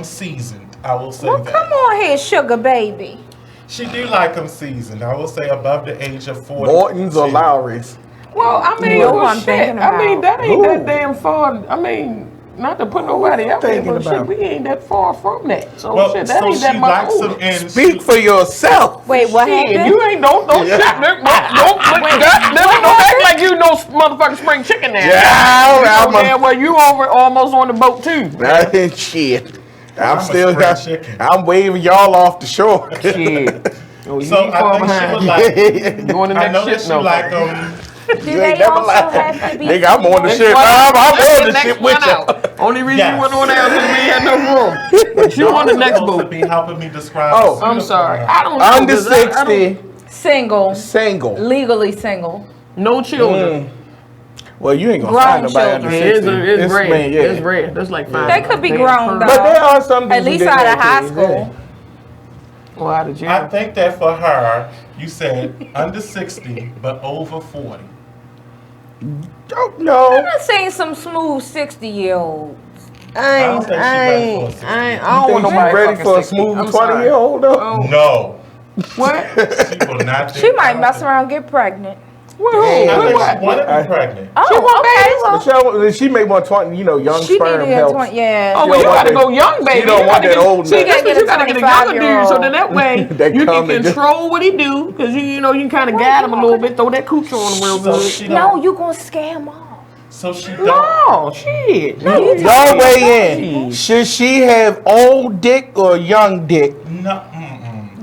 seasoned. I will say
Well,
that.
come on here, sugar baby.
She do like him seasoned. I will say above the age of 40.
Morton's or Lowry's?
Well, I mean,
No,
well,
I'm
shit.
thinking
I mean, that ain't
Who?
that damn far. I mean, not to put nobody out there,
thinking
but shit,
about?
we ain't that far from that. So
Well,
shit, that
so
ain't
she
that much
likes him
older.
and
Speak for yourself.
Wait, what
Shit,
happened?
you ain't don't shit, don't act like you know motherfucking spring chicken now.
Yeah,
Yeah, well, you over almost on the boat too.
Shit.
I'm
still
a spring
got.
chicken.
I'm waving y'all off the shore.
Shit. Oh, you
So
ain't
I
far
think she
behind.
would like.
Doing the
I
next
know that
shit,
she
no.
like
Do
You
they
ain't never
also
lied.
have to be
Nigga, I'm on the
Next
shit.
one
I'm
out.
on
That's
the
next
shit with
one
you.
out. Only reason
Yes.
you went on out is we had no room. But you on the next
supposed to
boat.
be helping me describe.
Oh,
a suitor
I'm
for
sorry.
her.
I don't know.
Under
'cause I don't-
60,
Single.
single.
Legally single.
No children.
Well, you ain't gonna
Grown
find nobody under
children.
60.
It's rare.
man, yeah.
It's rare. That's like fine.
They could be
Damn,
grown,
per-
though.
But there are some
At
dudes who
least
didn't
out of
have
high
kids,
school.
Well, out of jail.
I think that for her, you said under 60, but over 40.
Don't know.
I'm not saying some smooth 60-year-olds.
I don't think she's ready for a 60.
I don't want
Think
nobody
she ready
fucking
for a
60.
smooth
I'm sorry.
20-year-old though?
No.
What?
She will not.
She might mess around and get pregnant.
With
I
who?
think
With
she
what?
want to be pregnant.
Oh, okay.
She may want 20, young
She
sperm
needed a
helps.
20, yeah.
Oh, well, you gotta go young, baby.
You don't want
gotta
that
get-
old
See,
nigga.
that's what you gotta get a younger dude,
25-year-old.
so then that way
That
you
come
can
and just-
control what he do, because you can kind of guide him a little bit, throw that cooch on him real
So
good.
she
No,
don't.
you gonna scare them off.
So she don't.
No, shit.
No, you
Y'all weigh in. Should she have old dick or young dick?
No.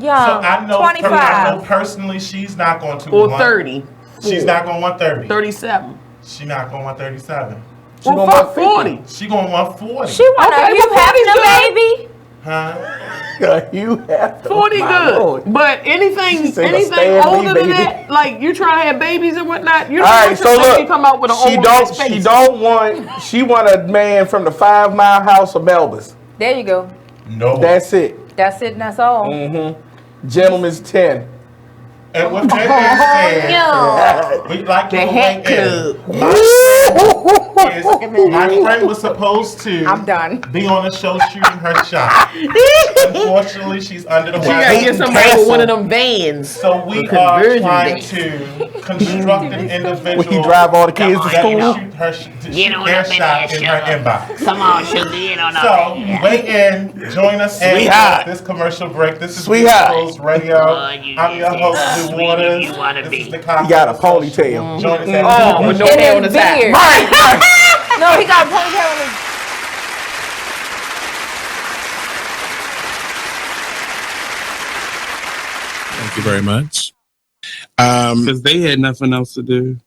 Young.
So I know.
25.
I know personally, she's not going to.
Or
want-
30.
She's not going to want 30.
37.
She's not going to want 37.
Well,
gonna
fuck
want 50.
40.
She going to want 40.
She want
Okay,
a Hugh
well, 40's
Hefner
good.
baby.
Huh?
You have to.
40
My
good.
Lord.
But anything
She said a
anything
Stan Lee
older than
baby.
that, like you trying to have babies and whatnot, you don't
All right,
want
so
your baby
look,
come out with an
she
old
don't.
ass face.
She want a man from the 5 Mile House of Melba's.
There you go.
No.
That's it.
That's it and that's all.
Gentleman's 10.
And with that being said, we'd like to weigh in. My friend was supposed to be on the show shooting her shot. Unfortunately, she's under the weather.
She gotta get somebody with one of them vans.
So we are trying to construct an individual.
Will he drive all the kids to school?
Shoot their shot in her inbox.
Come on, sugar, get on up.
So weigh in, join us at this commercial break. This is Coast Radio. I'm your host, Blue Waters. This is the Kocktail.
He got a ponytail.
Join us at
with no hair on the side.
Right. No, he got a ponytail on his.
Thank you very much.
Because they had nothing else to do.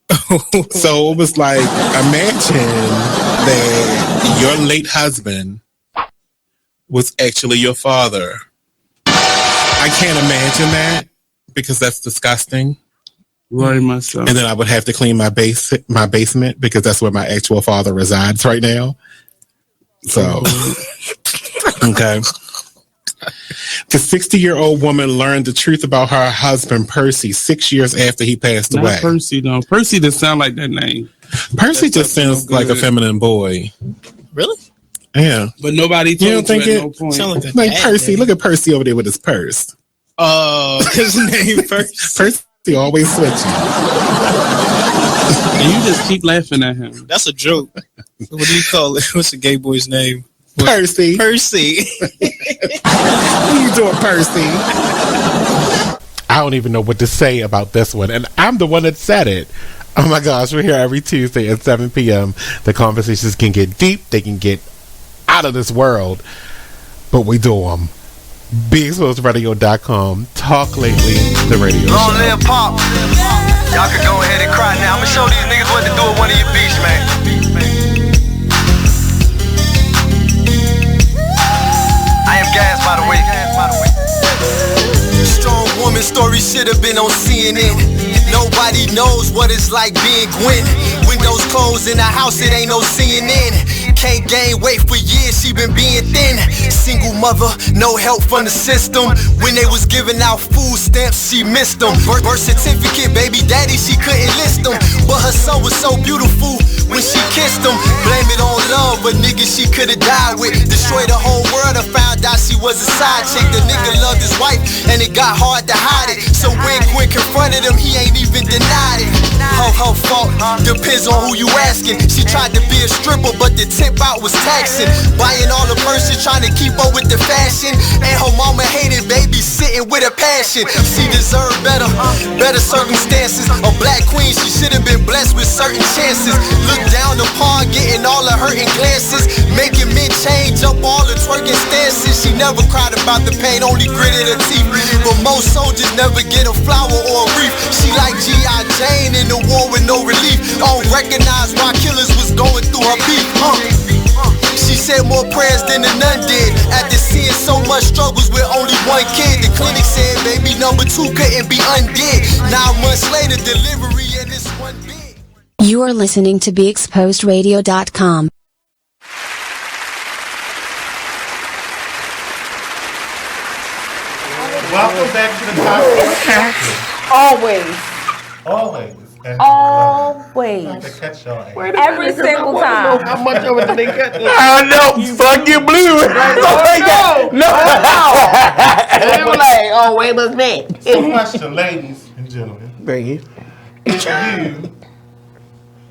So it was like, imagine that your late husband was actually your father. I can't imagine that because that's disgusting.
Very much so.
And then I would have to clean my basement because that's where my actual father resides right now. So, okay. The 60-year-old woman learned the truth about her husband, Percy, 6 years after he passed
Not
away.
Percy, though. Percy doesn't sound like that name.
Percy just sounds like a feminine boy.
Really?
Yeah.
But nobody told
you don't think
at
it?
no point.
Sound like
Like Percy. Look at Percy over there with his purse.
His name first.
Percy always switching.
And you just keep laughing at him.
That's a joke. What do you call it? What's the gay boy's name?
Percy.
Percy.
What are you doing, Percy? I don't even know what to say about this one. And I'm the one that said it. Oh my gosh, we're here every Tuesday at 7 p.m. The conversations can get deep. They can get out of this world. But we do them. BeExposedRadio.com. Talk Lately, the radio show.
Long live Pop. Y'all can go ahead and cry now. I'm going to show these niggas what to do at one of your beats, man. I am Gas, by the way. Strong woman story should have been on CNN. Nobody knows what it's like being Gwen. Windows closed in the house, it ain't no CNN. Can't gain weight for years, she been being thin. Single mother, no help from the system. When they was giving out food stamps, she missed them. Birth certificate, baby daddy, she couldn't list them. But her son was so beautiful when she kissed him. Blame it on love, but nigga she could've died with. Destroyed the whole world and found out she was a side chick. The nigga loved his wife and it got hard to hide it. So when Gwen confronted him, he ain't even denied it. Her fault, depends on who you asking. She tried to be a stripper, but the tip out was taxing. Buying all the purses, trying to keep up with the fashion. And her mama hated baby sitting with a passion. She deserved better circumstances. A black queen, she should've been blessed with certain chances. Look down upon, getting all the hurting glances. Making men change up all the twerking stances. She never cried about the pain, only gritted her teeth. But most soldiers never get a flower or a wreath. She like G.I. Jane in the war with no relief. Don't recognize why killers was going through her beef. She said more prayers than the nun did. After seeing so much struggles with only one kid, the clinic said baby number 2 couldn't be undid. 9 months later, delivery and it's one big.
You are listening to BeExposedRadio.com.
Welcome back to the podcast.
Always.
And
Always.
to catch y'all.
Every single time.
How much of it did they cut?
I know. Fuck you, Blue.
No. They were like, oh, wait, let's me.
So question, ladies and gentlemen.
Thank you.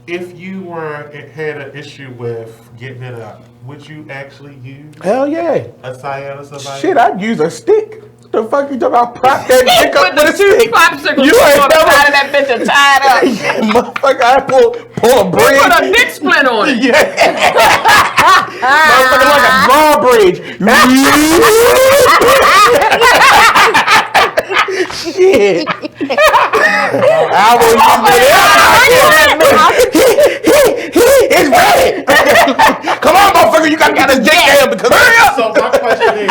If you had an issue with getting it up, would you actually use
Hell yeah.
a Cyan or somebody?
Shit, I'd use a stick. The fuck you talking about? Prop that dick up with a stick.
Popsicles
You ain't
on the
never-
side of that bitch and tied up.
Yeah, motherfucker, I pull a bridge.
Put a dick splint on it.
Yeah. Motherfucker like a drawbridge. Shit. I will use it. It's ready. Come on, motherfucker, you gotta get this dick down because hurry up.
So my question is,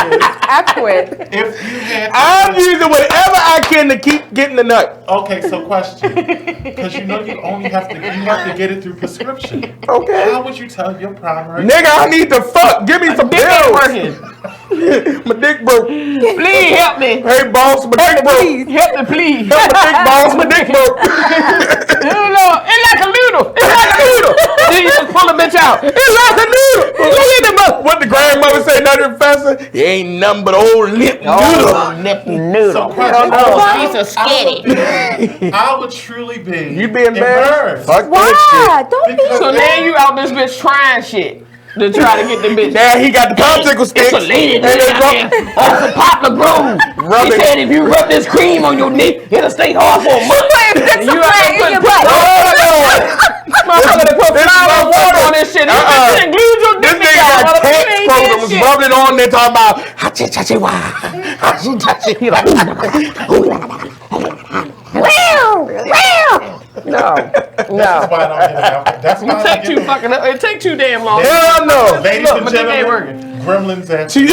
I quit.
if you had
I'm using whatever I my kin to keep getting the nut.
Okay, so question. Because you know you have to get it through prescription.
Okay.
How would you tell your primary?
Nigga, I need to fuck. Give me some pills. My dick broke.
Please help me.
Hey, boss, my dick broke.
Help me, please.
Help my dick, boss. My dick broke.
It's like a noodle. It's like a noodle. Then you just pull the bitch out.
It's like a noodle. Look at the what the grandmother say, nothing faster. It ain't nothing but old lip noodle.
Lip noodle.
So
piece of skinny.
I would truly be.
You be embarrassed? Fuck
Why?
that
Don't be.
So now you out this bitch trying shit to try to get the bitch.
Now he got the popsicle sticks.
It's a lady out there on some Poplar Grove. He said if you rub this cream on your neck, it'll stay hard for a month. And you out there putting motherfucker to put flour water on this shit. This shit glues your dick.
This nigga got tax programs rubbing it on there talking about hachi chachi wa. Hachi chachi. He like
No.
That's why I don't get it out. That's why
It take too damn long.
Hell no.
Ladies and
my dick ain't
gentlemen,
working.
Gremlins and
Shit,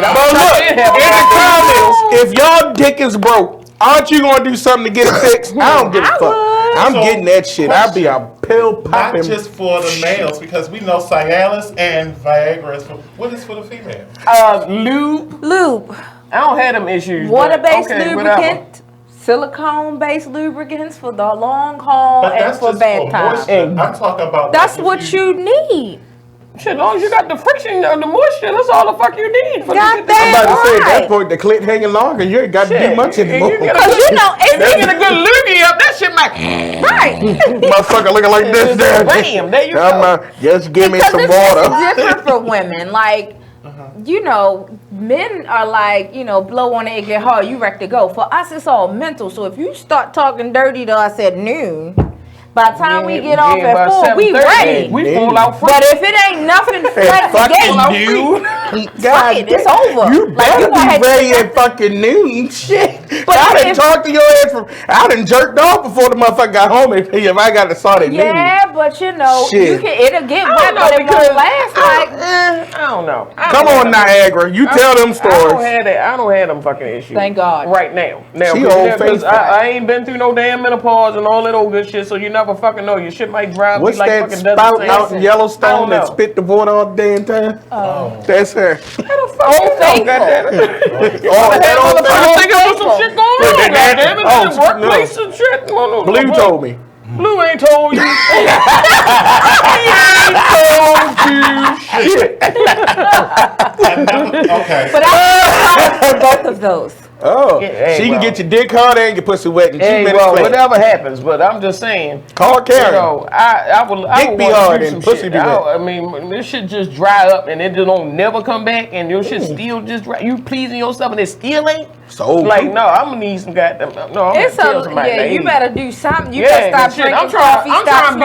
but look, in the comments, if y'all dick is broke, aren't you gonna do something to get it fixed? I don't give a fuck. I'm getting that shit. I'll be a pill popping.
not just for the males, because we know Cialis and Viagra is for. What is for the female?
Lube.
I don't have them issues.
Water-based
okay,
lubricant, silicone-based lubricants for the long haul
But
and
that's
for
just
bad
for
times.
moisture. I'm talking about.
That's what you need.
Shit, as long as you got the friction and the moisture, that's all the fuck you need.
God
I'm about to say at that point the clit hanging longer. You ain't got to do much anymore.
Because you know,
if you get a good loogie up, that shit might.
Right.
Motherfucker looking like this there.
Bam, there you go.
Just give me
Because
some
it's
water.
different for women. Like, you know, men are like, you know, blow on it, get hard, you ready to go. For us, it's all mental. So if you start talking dirty to us at noon, by the time we get off at 4, we ready.
We fall out free.
But if it ain't nothing fresh to get,
God,
it's over.
You better
Like,
be ready at fucking noon. Shit.
But
I done
if-
talked to your ass from. I done jerked off before the motherfucker got home. If I got to start at noon.
Yeah, but you know,
Shit.
it'll get
I
wet,
don't know,
but it
because
won't last. Like,
I don't know.
Come on, Niagara. You tell them
I
stories.
don't have that. I don't have them fucking issues.
Thank God.
Right now.
She
cause
old
yeah, 'cause
faithful.
I ain't been through no damn menopause and all that old good shit, so you never fucking know. Your shit might drive
What's
me like
that
fucking
spout
desert
out
sand.
in Yellowstone that
know.
spit the water all the damn time?
Oh.
That's her.
Oh, goddamn it.
Oh, that old
I'm thinking about some shit going on. Goddamn it.
Oh,
This workplace and shit.
Blue told me.
Blue ain't told you. He ain't told you shit.
Okay.
But I for both of those.
Oh,
Hey,
she can
well.
get your dick hard and your pussy wet in 2
Hey,
minutes
well,
flat.
whatever happens, but I'm just saying.
Call Karen.
You know, I would
Dick be
wanna
hard
do
and
some
pussy
shit.
be wet.
I mean, this shit just dry up and it just don't never come back, and your shit still just dry. You pleasing yourself and it still ain't.
So
Like, no, I'm gonna need some goddamn. No, I'm
It's
gonna kill
a,
somebody.
yeah, you better do something. You
Yeah,
better stop
shit.
drinking
I'm trying to be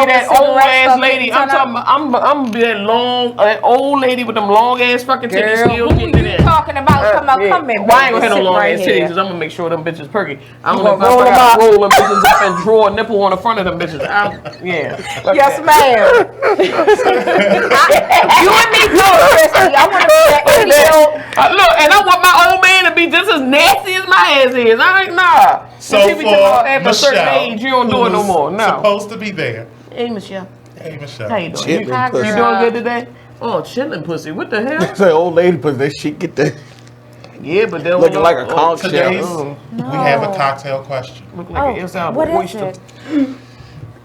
that old ass
cigarettes,
lady. I'm
smoking
talking. I'm gonna be that old lady with them long ass fucking titties.
Girl,
Still
who
getting
you
to that.
talking about? Come
Yeah.
in.
Well, I ain't gonna have no
sit
long
right
ass
here.
titties because I'm gonna make sure them bitches perky. I'm
gonna
gonna
roll them out.
roll them bitches up and draw a nipple on the front of them bitches. Yeah. Fuck
Yes,
that.
ma'am. You and me both, Christie. I want to be that 80-year-old.
Look, and I want my old man to be just as nasty as my ass is. I ain't nah.
So
People talk about after a certain
Michelle,
age, you don't do it no
who's
more. No.
supposed to be there.
Hey, Michelle.
Hey, Michelle.
How you doing?
Chitlin pussy.
You doing good today? Oh, chitlin pussy. What the hell?
Say old lady pussy. That shit get that
Yeah, but they don't
looking
look-
like a conch
Today's,
shell.
we have a cocktail question.
Look like an inside
what is
oyster.
it?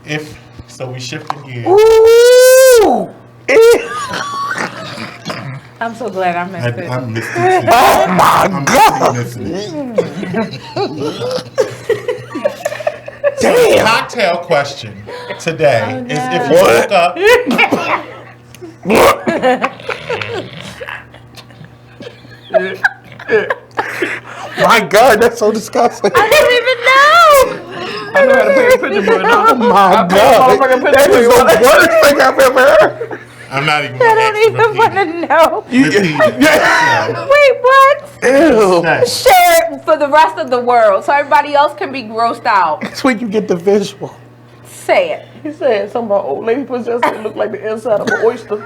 If so, we shifting gears.
Ooh.
I'm so glad I missed it.
I missed it.
Oh my God.
Damn. Cocktail question today is if you woke up.
My God, that's so disgusting.
I didn't even know.
I know how to paint a picture for it now.
Oh my God. That is the worst thing I've ever heard.
I'm not even.
I don't even want to know.
Yeah.
Wait, what?
Ew.
Share it for the rest of the world so everybody else can be grossed out.
That's when you get the visual.
Say it.
He said something about old lady pussy. That look like the inside of an oyster.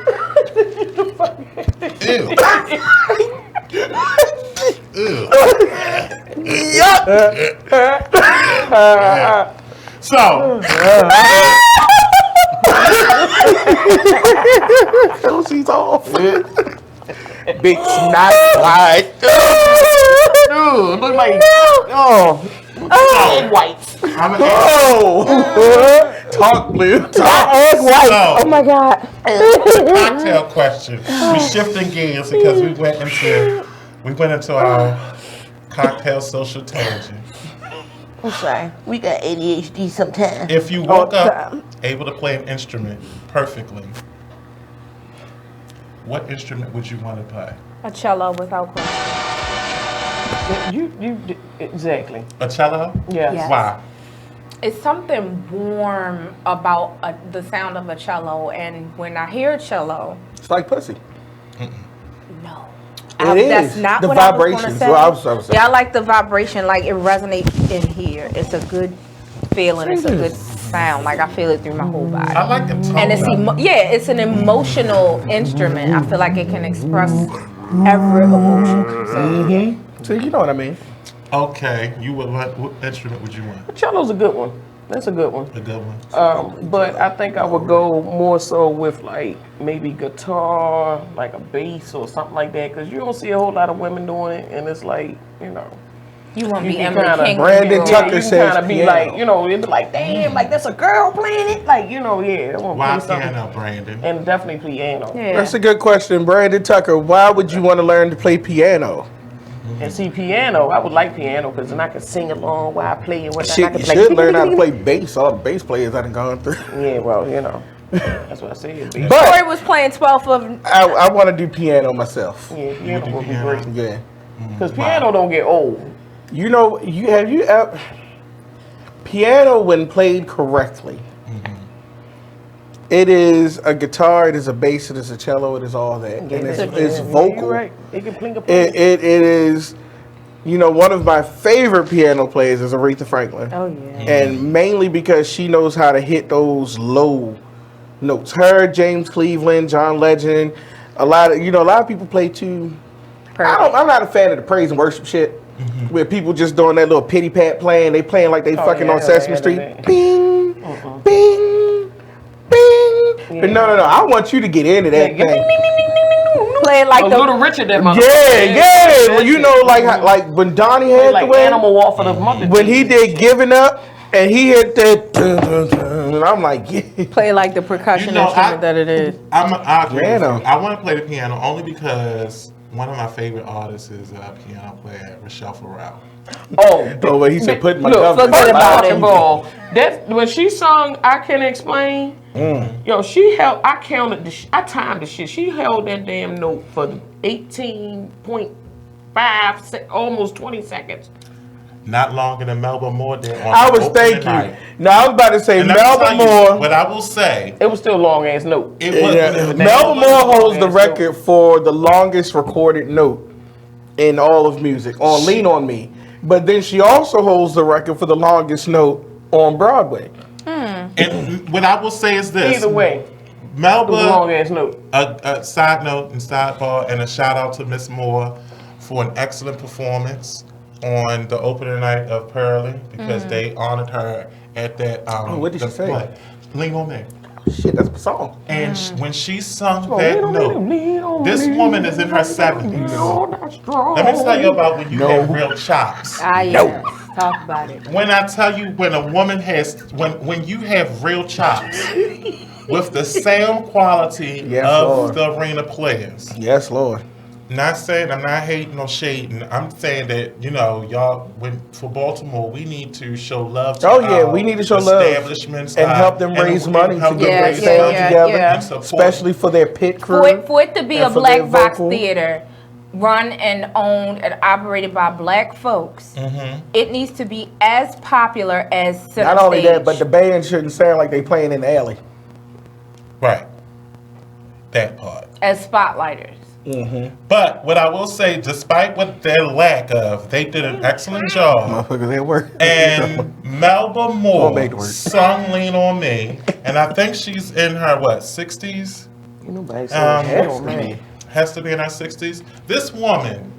Ew. Ew. So.
She's off. Big snot white.
Dude, look like egg whites.
Talk blue.
Not egg white. Oh my God.
Cocktail question. We shifting gears because we went into our cocktail social tangent.
I'm sorry. We got ADHD sometimes.
If you woke up able to play an instrument perfectly, what instrument would you want to play?
A cello without question.
You exactly.
A cello?
Yes.
Why?
It's something warm about the sound of a cello, and when I hear a cello,
it's like pussy.
No.
That's
not
the
what
vibrations.
I was going to say. Yeah, I like the vibration. Like it resonates in here. It's a good feeling. It's a good sound. Like I feel it through my whole body.
I like the tone.
And it's an emotional instrument. I feel like it can express every emotion.
So you know what I mean.
Okay, what instrument would you want?
Cello's a good one. That's a good one.
A good one.
But I think I would go more so with like maybe guitar, like a bass or something like that, because you don't see a whole lot of women doing it, and it's like, you know.
You want to be
kinda,
Emily King.
Brandon Tucker
you
says
kind of be
piano.
like, you know, it'd be like, damn, like that's a girl playing it, like, you know, yeah. I want
Why
to play something.
piano, Brandon?
And definitely piano.
Yeah.
That's a good question, Brandon Tucker. Why would you want to learn to play piano?
And see, piano, I would like piano because then I can sing along while I play and whatnot.
Shit, you should learn how to play bass. All the bass players I done gone through.
Yeah, well, you know, that's what I said.
But
Corey was playing 12 of.
I want to do piano myself.
Yeah, piano would be great.
Yeah,
because piano don't get old.
You know, piano when played correctly. It is a guitar, it is a bass, it is a cello, it is all that. And it's vocal.
You're right. It can pling a
It is, one of my favorite piano players is Aretha Franklin.
Oh, yeah.
And mainly because she knows how to hit those low notes. Her, James Cleveland, John Legend, a lot of people play too. I'm not a fan of the praise and worship shit. Where people just doing that little pity pat playing, they playing like they fucking on Sesame Street. Bing, bing, bing. But no. I want you to get into that thing.
Play like
a Little Richard, that mother.
Yeah. Well, you know, like when Donnie had
like
the way,
Animal off of the mother.
When he did Giving Up, and he hit that, and I'm like, yeah.
Play like the percussion instrument that it is.
I want to play the piano only because one of my favorite artists is a piano player, Rochelle Farrell.
Oh, he said, put my
forget about it. That when she sung "I Can't Explain," yo, she held. I timed the shit. She held that damn note for 18.5, almost 20 seconds.
Not longer than Melba Moore did.
I was thinking. No, I was about to say Melba Moore.
But I will say,
it was still a long ass note.
Melba Moore holds the record for the longest recorded note in all of music on "Lean on Me." But then she also holds the record for the longest note on Broadway.
And what I will say is this.
Either way,
Melba,
long ass note.
A side note and sidebar, and a shout out to Miss Moore for an excellent performance on the opening night of Pearly because they honored her at that.
What did she say?
Lean on Me.
Shit, that's a song.
And when she sung that note, this woman is in her 70s. Let me tell you about when you have real chops.
Talk about it.
When I tell you when a woman has, when you have real chops with the sound quality of the arena players.
Yes, Lord.
Not saying I'm not hating or shading. I'm saying that y'all, for Baltimore, we need to show love to
we need to show love
establishments
and help them raise money to get their sound together, especially for their pit crew.
For it to be a black box theater, run and owned and operated by black folks, it needs to be as popular as Center
Not only
Stage.
that, but the band shouldn't sound like they playing in the alley.
Right. That part.
As spotlighters.
But what I will say, despite what their lack of, they did an excellent job.
Motherfuckers at work.
And Melba Moore sung "Lean on Me," and I think she's in her 60s. has to be in her 60s. This woman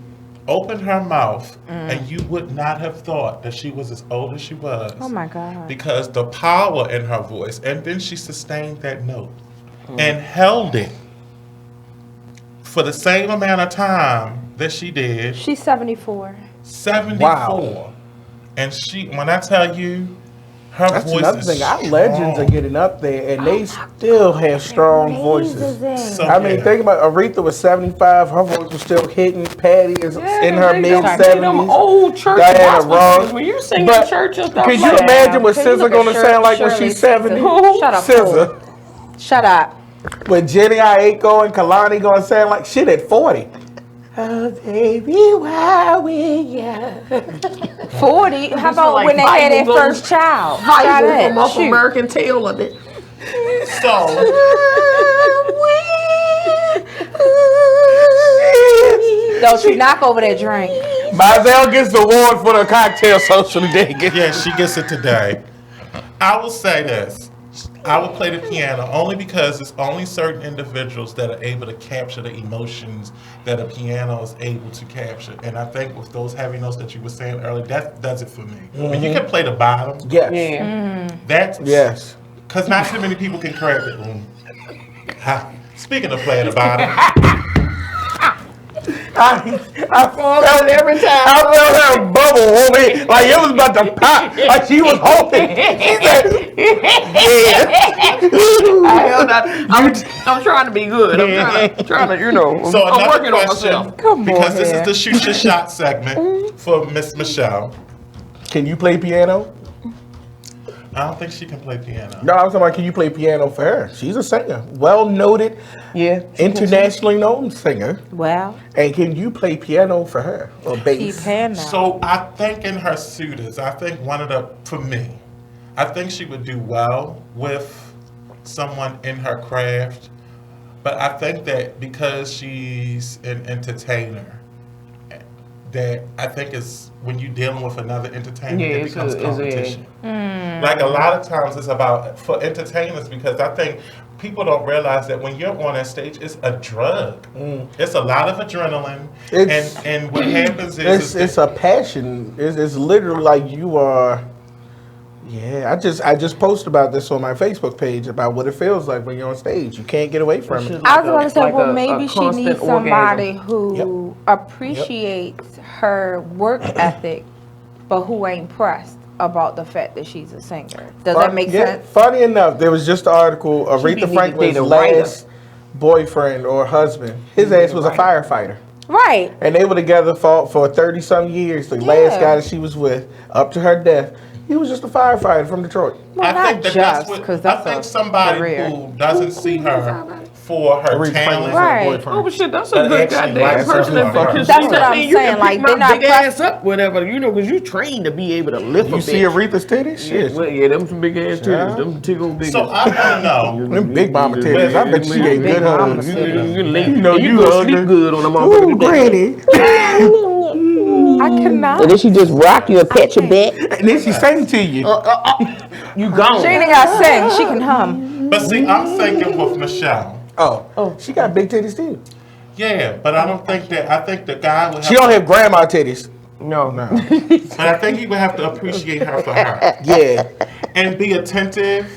opened her mouth, and you would not have thought that she was as old as she was.
Oh my God.
Because the power in her voice, and then she sustained that note and held it for the same amount of time that she did.
She's 74.
74.
Wow.
And when I tell you, her
That's
voice
another
is
thing. Our
strong.
legends are getting up there, and they still have strong voices.
So,
I mean, think about Aretha was 75. Her voice was still hitting. Patty is in her mid 70s.
Old church
Diana
gospel
Ross.
songs. When you sing in
But
church and stuff
could
like
you imagine what
Can you
SZA
look
gonna
at
sound like when
Shirley
she's 70?
Shut up,
SZA.
Shut up.
When Jenny Aiko and Kalani gonna sound like shit at 40. Oh, baby, why we
40? How about
like
when they had their
Bible
first child?
Bible
Try that.
from off
Shoot.
American Tail of it.
So,
Don't you knock over that drink.
Mizell gets the award for the cocktail social today.
yeah, she gets it today. I will say this. I will play the piano only because it's only certain individuals that are able to capture the emotions that a piano is able to capture. And I think with those heavy notes that you were saying earlier, that does it for me. When you can play the bottom,
Yes.
that's
Yes.
because not too many people can crack it. Ha. Speaking of playing the bottom,
I felt it every time. I felt her bubble on me, like it was about to pop, like she was hoping. She said,
I'm trying to be good. I'm trying to, you know,
so
I'm
another
working on
question,
myself.
because this is the shoot your shot segment for Miss Michelle.
Can you play piano?
I don't think she can play piano.
No, I'm talking about can you play piano for her? She's a singer, well noted, internationally known singer.
Well.
And can you play piano for her or bass?
So I think in her suitors, I think for me, I think she would do well with someone in her craft. But I think that because she's an entertainer, that I think is when you're dealing with another entertainer, it becomes competition. Like a lot of times it's about for entertainers, because I think people don't realize that when you're on that stage, it's a drug. It's a lot of adrenaline, and what happens is
it's a passion. It's literally like you are. Yeah, I just posted about this on my Facebook page about what it feels like when you're on stage. You can't get away from it.
I was going to say, well, maybe she needs somebody who appreciates her work ethic, but who ain't pressed about the fact that she's a singer. Does that make sense?
Funny enough, there was just an article, Aretha Franklin's last boyfriend or husband, his ass was a firefighter.
Right.
And they were together for 30-some years. The last guy that she was with, up to her death, he was just a firefighter from Detroit.
Well,
I think that's somebody who doesn't see her for her talent.
Right.
Oh, but shit, that's a good goddamn person.
That's what I'm saying. Like, they're not
big ass up, whatever, you know, because you trained to be able to lift a bitch.
You see Aretha's titties? Shit.
Well, yeah, them some big ass titties. Them tickle big.
So I want to know.
Them big mama titties. I bet she ain't good hugs.
You know, you go sleep good on them.
Ooh, granny.
I cannot.
And then she just rock you and pat your back.
And then she sang to you.
You gone.
She ain't got to sing. She can hum.
But see, I'm thinking with Michelle.
Oh, she got big titties too.
Yeah, but I don't think that. I think the guy would.
She don't have grandma titties.
No.
But I think he would have to appreciate her for her.
Yeah.
And be attentive,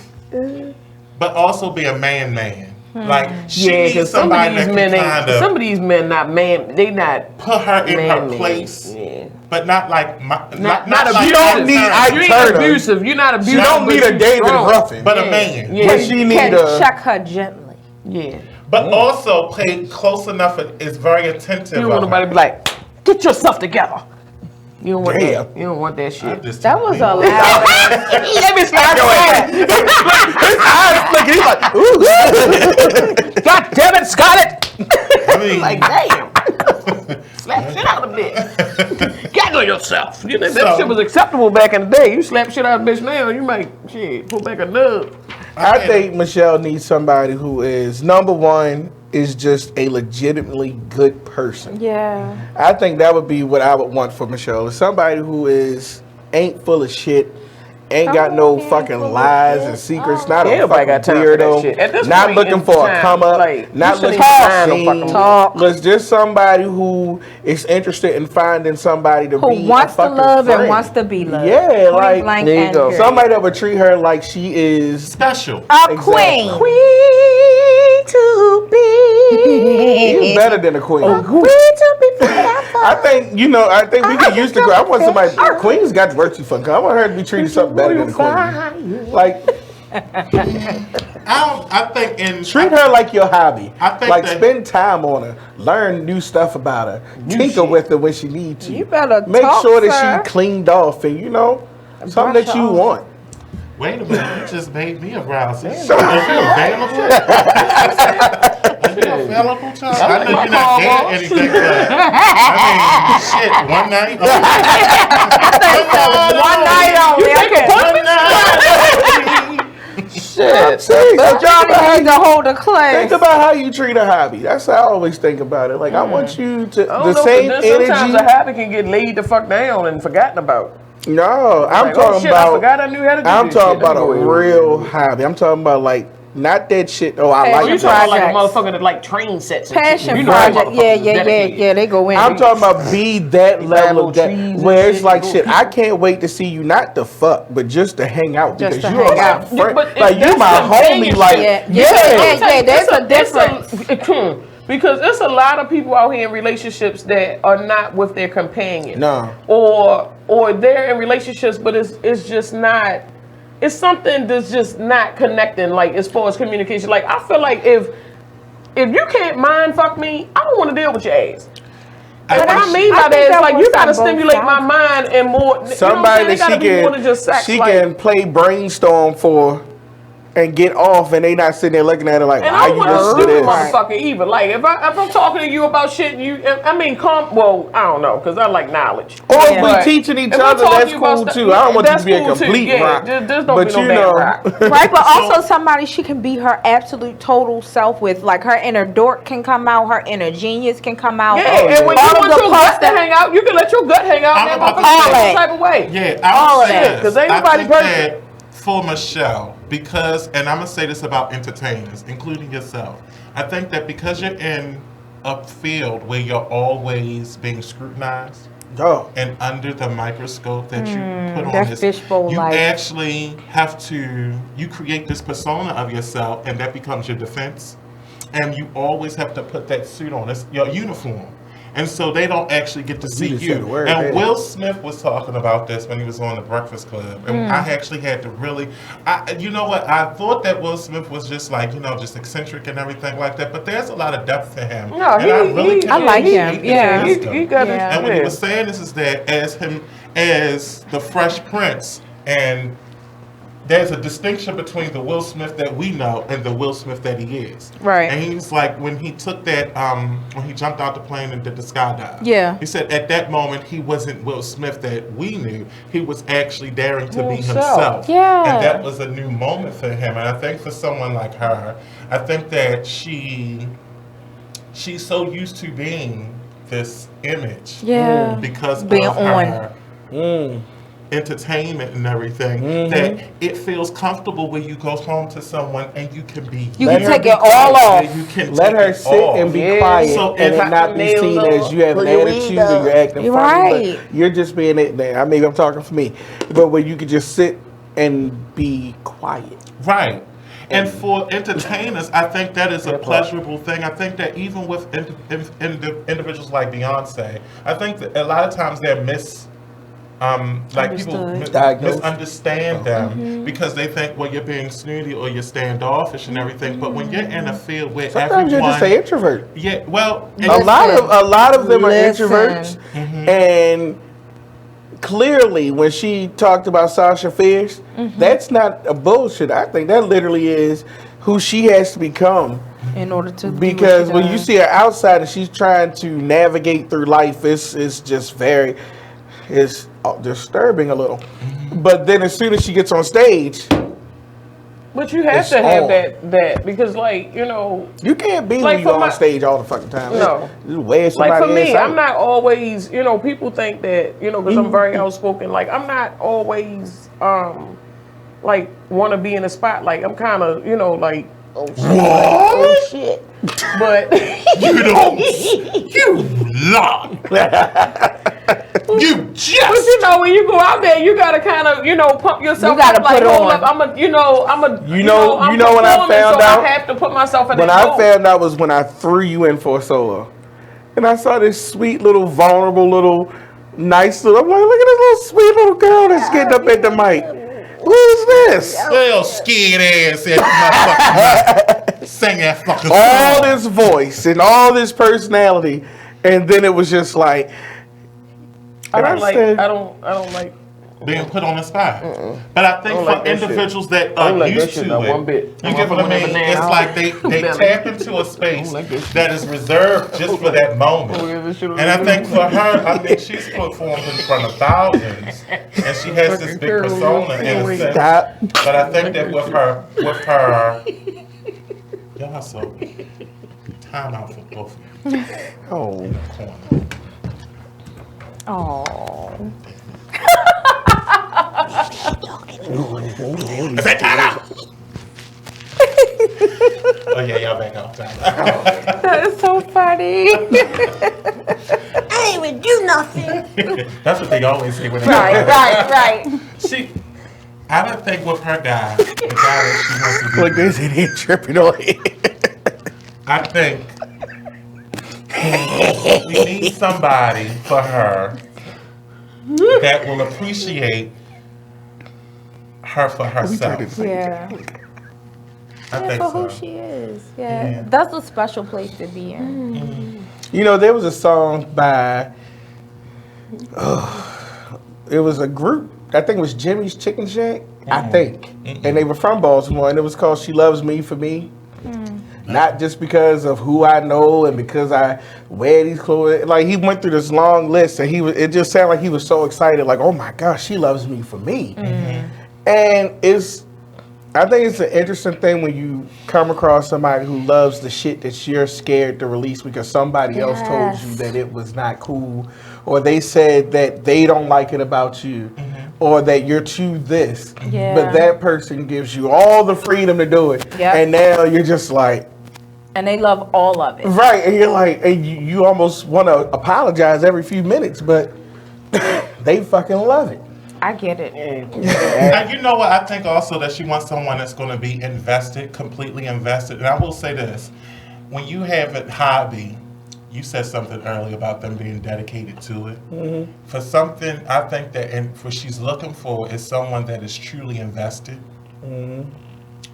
but also be a man. Like she needs
some of
somebody
these
that
men
can
ain't.
kind of
Some of these men not man. They not
put her in her
man-made.
place.
Yeah.
But not like
Not
like
you don't need Ike
You ain't
Turner.
abusive. You're not abusive.
You don't need a David Ruffin.
but a man.
Yeah.
But she need
Can
a.
check her gently.
Yeah.
But also play close enough. Is very attentive.
You don't want nobody to be like, get yourself together. You don't want
Damn.
that. You don't want that shit.
That was a loud.
Let me slap your
His eyes flicking. He's like, ooh.
God damn it, Scarlett.
I mean,
Like, damn. Slap shit out of a bitch. Gaggle yourself. You know, that shit was acceptable back in the day. You slap shit out of a bitch now, you might, pull back a nub.
I think Michelle needs somebody who is, number one, is just a legitimately good person.
Yeah.
I think that would be what I would want for Michelle. Is somebody who ain't full of shit ain't got no fucking lies and secrets. Not a
Everybody
fucking
got time for that
weirdo.
shit. At this
Not
point
looking
in
for a
time,
come up.
like,
Not
you
looking
shouldn't
for
even find no
a
fucking
scene. Let's just somebody who is interested in finding somebody to
Who
be
wants
a
to
fucking
love
friend.
and wants to be loved.
Yeah,
Point
like
blank and period.
somebody that would treat her like she is
special.
A queen.
Queen to be.
He's better than a queen.
A queen to be
I think we could use the queen. I want somebody. Queen's got virtue for. I want her to be treated something better than a queen. Like,
I think
treat her like your hobby.
I think
like
that-
spend time on her, learn new stuff about her, tinker with her when she needs to.
You better
make
talk,
sure
sir.
that she cleaned off and something
Brush
that you
off.
want.
Wait a minute, you just made me a browser. Is he available? Is he available, Tom? I know you're not there anything, but I mean, shit, one night.
One night only.
Shit.
But Johnny needs to hold a class.
Think about how you treat a hobby. That's how I always think about it. Like I want you to
I don't
the
know,
same
but then sometimes
energy.
a habit can get laid the fuck down and forgotten about.
No, I'm
Like,
talking
oh, shit,
about.
I forgot I knew how to do
I'm
this
talking
shit.
about a
Let me go ahead.
real hobby. I'm talking about like not that shit. Oh, I
Oh,
like
you
that.
talking like a motherfucker that like train sets and shit.
Passion
You know
project.
them
Yeah,
motherfuckers
yeah, yeah,
dedicated.
yeah. They go in.
I'm talking about be that level of that
trees and
where it's
shit,
like
go-
shit. I can't wait to see you not to fuck, but just to hang out
Just
because
to
you are
hang
my
out.
friend.
But
Like you
that's
my
the thing
homie.
is-
Like
Yeah. There's a difference.
Because there's a lot of people out here in relationships that are not with their companion.
No.
Or they're in relationships, but it's just not. It's something that's just not connecting. Like as far as communication, like I feel like if you can't mind fuck me, I don't want to deal with your ass. And what I mean by that is like you gotta stimulate my mind and more.
somebody
you know what I'm saying? It gotta
that
be more than just sex.
she
like,
can play brainstorm for and get off, and they not sitting there looking at her like,
And
why
I
you
don't want
listen
to
to
stupid
this?
motherfucker either. Like if I'm talking to you about shit, well, I don't know, because I like knowledge.
Or if
But
we teaching each
if I'm
other,
talking
that's
to you about
cool
stuff-
too. I don't want you
that's
to be a
cool too.
complete
Yeah,
rock.
just don't
But
be no
you
damn
know,
rock.
Right, but also somebody she can be her absolute total self with. Like her inner dork can come out, her inner genius can come out.
Yeah, and when you want your gut to hang out, you can let your gut hang out in that motherfucker some type of way.
Yeah,
all
I
of that. Because ain't nobody perfect.
that for Michelle, because, and I'm gonna say this about entertainers, including yourself. I think that because you're in a field where you're always being scrutinized and under the microscope that you put on
that
this,
fishbowl
you
life.
actually have to, you create this persona of yourself, and that becomes your defense. And you always have to put that suit on, it's your uniform. And so they don't actually get to see
just said
you.
the word,
And
man.
Will Smith was talking about this when he was on the Breakfast Club. And I actually had to really, you know what, I thought that Will Smith was just like, just eccentric and everything like that. But there's a lot of depth to him.
No,
and I really
I like him. Yeah.
He got his,
And what he was saying is that as the Fresh Prince, and there's a distinction between the Will Smith that we know and the Will Smith that he is.
Right.
And he was like, when he took that, when he jumped out the plane and did the skydive.
Yeah.
He said at that moment, he wasn't Will Smith that we knew. He was actually daring to be
Himself.
himself.
Yeah.
And that was a new moment for him. And I think for someone like her, I think that she's so used to being this image.
Yeah.
Because
Being
of
on.
her entertainment and everything, that it feels comfortable when you go home to someone and you can be
You can take it all off.
You can
let
take
her
it
sit
off.
and be quiet,
So
and
if
it not be seen as you have an attitude or you're acting
You're
funny.
right.
But you're just being it. Maybe I'm talking for me, but where you could just sit and be quiet.
Right. And for entertainers, I think that is a pleasurable thing. I think that even with individuals like Beyonce, I think that a lot of times they're people misunderstand them because they think, well, you're being snooty or you're standoffish and everything. But when you're in a field where
Sometimes you're just an introvert.
Yeah, well,
a lot of them are introverts, and clearly when she talked about Sasha Fierce, that's not a bullshit. I think that literally is who she has to become
in order to
because when you see her outside and she's trying to navigate through life, it's just very disturbing a little. But then as soon as she gets on stage,
But you have
It's
to have
on.
that because, like, you know,
You can't be
Like
when you
for
on
my-
stage all the fucking time.
No.
Just wear
like
somebody
for me,
else out.
I'm not always, you know, people think that, you know, because I'm very outspoken. Like, I'm not always, like, want to be in the spotlight. I'm kind of, you know, like, oh shit, oh shit. But
You don't. You lie. You just.
But you know, when you go out there, you gotta kind of, you know, pump yourself.
You gotta
up, like,
put
hold
on.
up, I'm
You know
I'm
when I
performing,
found
so
out?
I have to put myself in
When
that
I
mode.
found out was when I threw you in for a solo. And I saw this sweet little vulnerable little nice little, I'm like, look at this little sweet little girl that's getting up at the mic. Who is this?
Little scared ass at my fucking sing that fucking song.
All this voice and all this personality. And then it was just like,
I
and
don't like.
said-
I don't like.
being put on the spot. But I think
I don't
for
like that shit.
individuals that
I don't
are
like that
used
shit
to
not
it,
one bit.
you get what I mean? It's like they tap into a space that is reserved just for that moment. And I think for her, I think she's performed in front of thousands, and she has this big persona in a sense. But I think that with her, y'all so time out for both of you.
Oh.
Oh.
Oh yeah, y'all back out.
That is so funny. I ain't even do nothing.
That's what they always say when they
Right.
I don't think with her guy, the guy that she wants to be.
Look, this idiot tripping on it.
I think we need somebody for her that will appreciate her for herself.
Yeah.
I think
for
so.
who she is. Yeah. That's a special place to be in.
You know, there was a song by, it was a group, I think it was Jimmy's Chicken Shack, I think. And they were from Baltimore, and it was called She Loves Me for Me. Not just because of who I know and because I wear these clothes. Like, he went through this long list, and it just sounded like he was so excited, like, oh my gosh, she loves me for me. And I think it's an interesting thing when you come across somebody who loves the shit that you're scared to release because somebody else told you that it was not cool, or they said that they don't like it about you, or that you're too this.
Yeah.
But that person gives you all the freedom to do it.
Yep.
And now you're just like,
And they love all of it.
right, and you're like, and you almost want to apologize every few minutes, but they fucking love it.
I get it.
And you know what? I think also that she wants someone that's going to be invested, completely invested. And I will say this. When you have a hobby, you said something earlier about them being dedicated to it. For something, I think that what she's looking for is someone that is truly invested.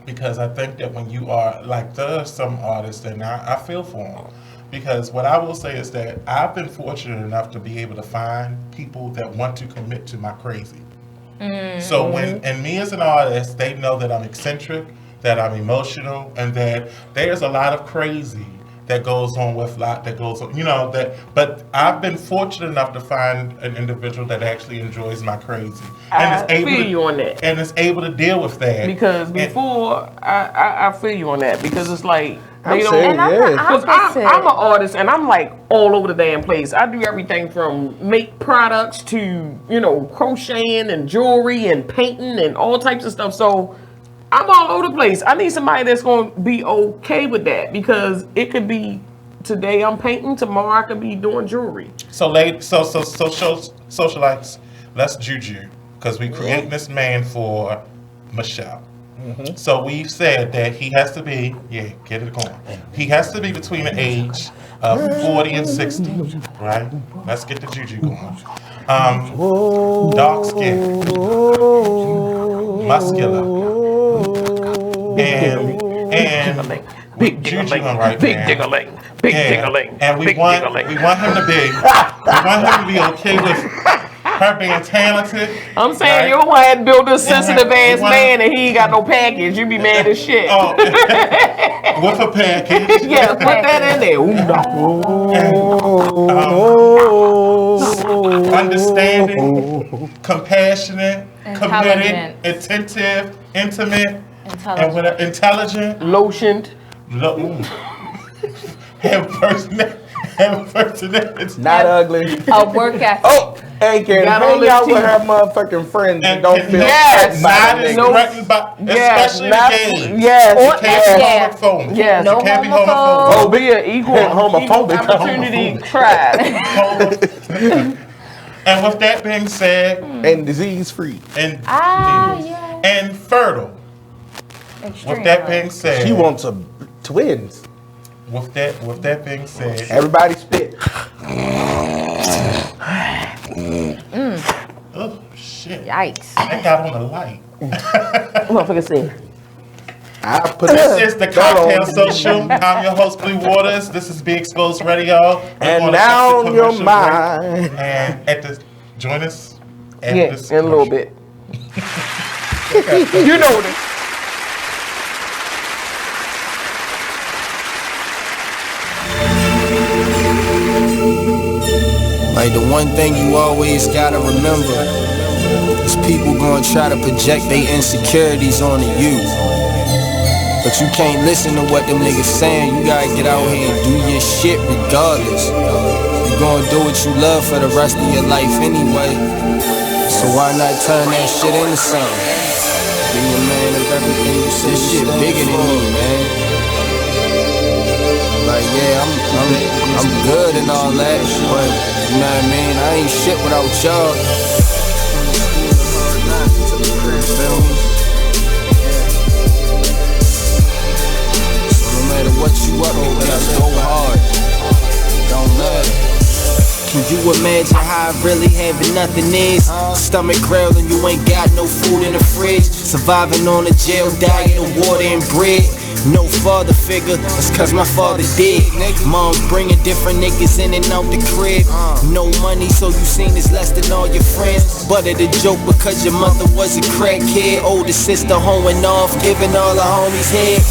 Because I think that when you are, like, there are some artists, and I feel for them. Because what I will say is that I've been fortunate enough to be able to find people that want to commit to my crazy. So and me as an artist, they know that I'm eccentric, that I'm emotional, and that there's a lot of crazy that goes on but I've been fortunate enough to find an individual that actually enjoys my crazy.
I feel you on that.
And is able to deal with that.
Because before, I feel you on that. Because it's like,
I'm
they don't.
saying, yeah.
Because I'm an artist and I'm like all over the damn place. I do everything from make products to, crocheting and jewelry and painting and all types of stuff. So I'm all over the place. I need somebody that's going to be okay with that, because it could be today I'm painting, tomorrow I could be doing jewelry.
So socialites, let's juju, because we creating this man for Michelle. So we've said that he has to be, get it going. He has to be between the age of 40 and 60, right? Let's get the juju going. Dark skin, muscular, and
big
juju right
big
now.
ding-a-ling, big ding-a-ling,
And we
big
want
ding-a-ling.
him to be okay with her being talented.
I'm saying
right?
you don't want to build this sensitive ass man and he ain't got no package. You be mad as shit.
Oh, with a package.
Yeah, put that in there.
Understanding, compassionate, committed,
Intelligent.
attentive, intimate, And when intelligent,
lotioned,
have personality,
not ugly.
A work ethic.
Oh, and can hang out with her motherfucking friends and don't feel
not as threatened by, especially the games.
Yes,
it can't be homophobic.
Yes,
it can't be homophobic.
Oh, be an equal
opportunity tribe.
And with that being said,
and disease free,
and and fertile. With that being said,
she wants twins.
With that being said,
everybody spit.
Oh shit!
Yikes!
I got on the light.
Motherfucker said.
This is the Cocktail Social. I'm your host, Blue Waters. This is Be Exposed Radio.
And now on your mind.
And join us.
Yes, in a little bit. You know this.
Like the one thing you always gotta remember is people gonna try to project their insecurities onto you. But you can't listen to what them niggas saying. You gotta get out here and do your shit regardless. You gonna do what you love for the rest of your life anyway. So why not turn that shit into something? Be a man of everything you say. This shit bigger than me, man. Like yeah, I'm good and all that, but you know what I mean? I ain't shit without y'all. Feel me? So no matter what you up to, just go hard. Don't matter. Can you imagine how I really having nothing is? Stomach growling, you ain't got no food in the fridge. Surviving on a jail diet of water and bread. No father figure, that's cause my father dead. Mom's bringing different niggas in and out the crib. No money, so you seen this less than all your friends. But it a joke because your mother was a crackhead. Older sister hoeing off, giving all the homies head.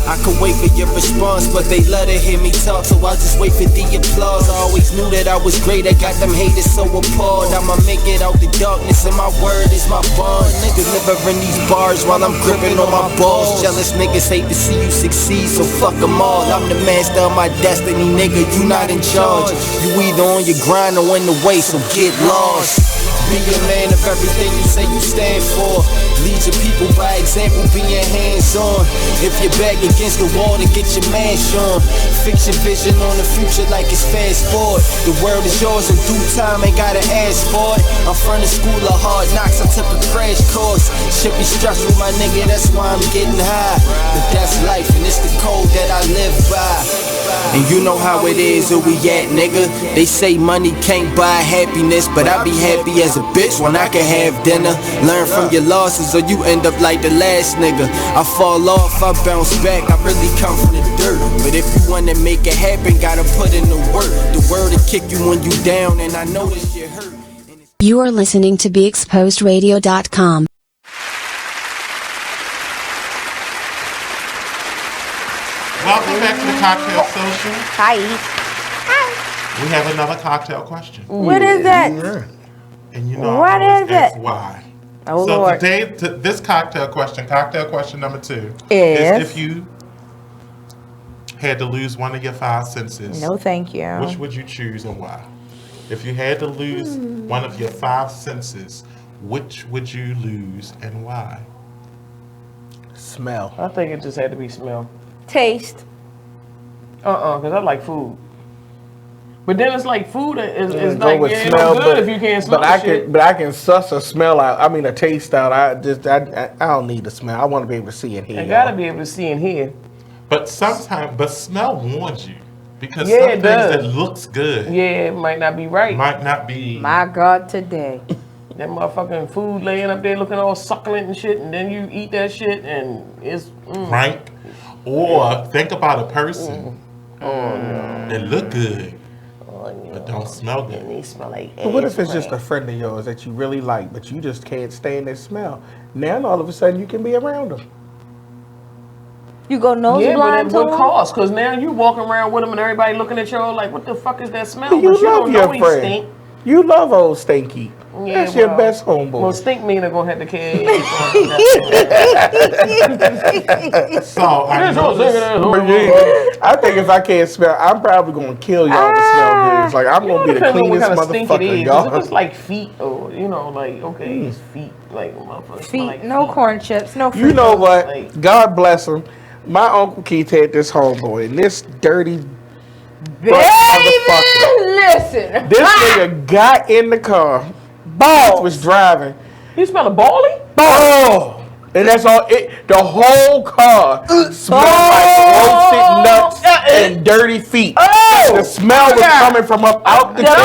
I could wait for your response, but they love to hear me talk, so I'll just wait for the applause. I always knew that I was great, I got them haters so appalled. I'ma make it out the darkness, and my word is my bond. Delivering these bars while I'm gripping on my balls. Jealous niggas hate to see you succeed, so fuck them all. I'm the master of my destiny, nigga, you not in charge. You either on your grind or in the way, so get lost. Be a man of everything you say you stand for. Lead your people by example, being hands-on. If you're back against the wall, to get your mash on. Fix your vision on the future like it's fast forward. The world is yours in due time, ain't gotta ask for it. I'm from the school of hard knocks, I took a crash course. Shit be stressful, my nigga, that's why I'm getting high. But that's life, and it's the code that I live by. And you know how it is where we at, nigga. They say money can't buy happiness, but I be happy as a bitch when I can have dinner. Learn from your losses or you end up like the last nigga. I fall off, I bounce back, I really come from the dirt. But if you wanna make it happen, gotta put in the work. The word will kick you when you down, and I know this shit hurt.
You are listening to BeExposedRadio.com.
Welcome back to the Cocktail Social.
Hi.
We have another cocktail question.
What is that?
And you know,
What
I always
is
ask
it?
why.
Oh,
so
Lord.
today, this cocktail question number 2,
Yes.
is if you had to lose one of your 5 senses.
No, thank you.
Which would you choose and why? If you had to lose one of your 5 senses, which would you lose and why?
Smell.
I think it just had to be smell.
Taste.
Because I like food. But then it's like food is
Go
like
with
yeah,
smell,
no good if you can't smell shit.
But I can suss a smell out. I mean a taste out. I don't need a smell. I want to be able to see and hear.
I gotta be able to see and hear.
But smell warns you. Because
Yeah,
some
it
things
does.
that looks good
Yeah, it might not be right.
might not be.
My God, today.
That motherfucking food laying up there looking all succulent and shit, and then you eat that shit and it's
Right? Or think about a person that look good but don't smell good.
They smell like
But what if it's just a friend of yours that you really like, but you just can't stand their smell? Now all of a sudden you can be around them.
You go nose
yeah,
blind
but at
to
what
him?
cost? Because now you walking around with them and everybody looking at you all like, what the fuck is that smell?
You
But you
love
don't
your
know he
friend.
stink.
You love old Stinky.
Yeah,
That's your best homeboy.
Well, Stink Meaner gonna have to carry
So I
I think if I can't smell, I'm probably gonna kill y'all to smell good. It's like I'm gonna be the
Depends on what
cleanest
kind of stink it
motherfucker,
is.
y'all.
If it's like feet, or like okay, it's feet, like motherfucker.
Feet,
Like
no corn chips, no.
You know
Fritos.
what? God bless him. My Uncle Keith had this homeboy, and this dirty motherfucker.
Listen.
This nigga got in the car. Keith was driving.
You smell a ballie?
Oh! And that's all it. The whole car smelled like roasted nuts and dirty feet.
Oh!
The smell was coming from up out the car.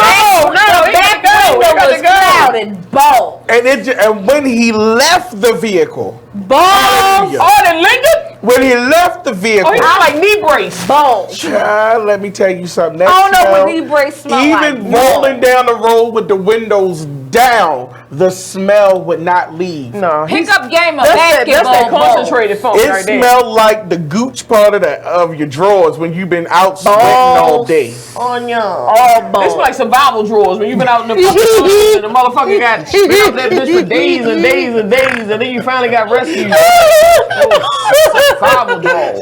Back window was clouded. Balls.
And when he left the vehicle,
Balls.
Oh, the Liggins?
when he left the vehicle,
Oh, he smell like knee brace.
Balls.
child, let me tell you something. That
I don't know
smell,
what knee brace smell like.
even rolling down the road with the windows down, the smell would not leave.
No,
Pickup game of
that's
basketball.
that concentrated funk
It
right there.
smelled like the gooch part of your drawers when you've been out sweating all day.
On your It smell like survival drawers when you've been out in the fucking woods and the motherfucker got been out that bitch for days and days and days, and then you finally got rescued. Survival drawers.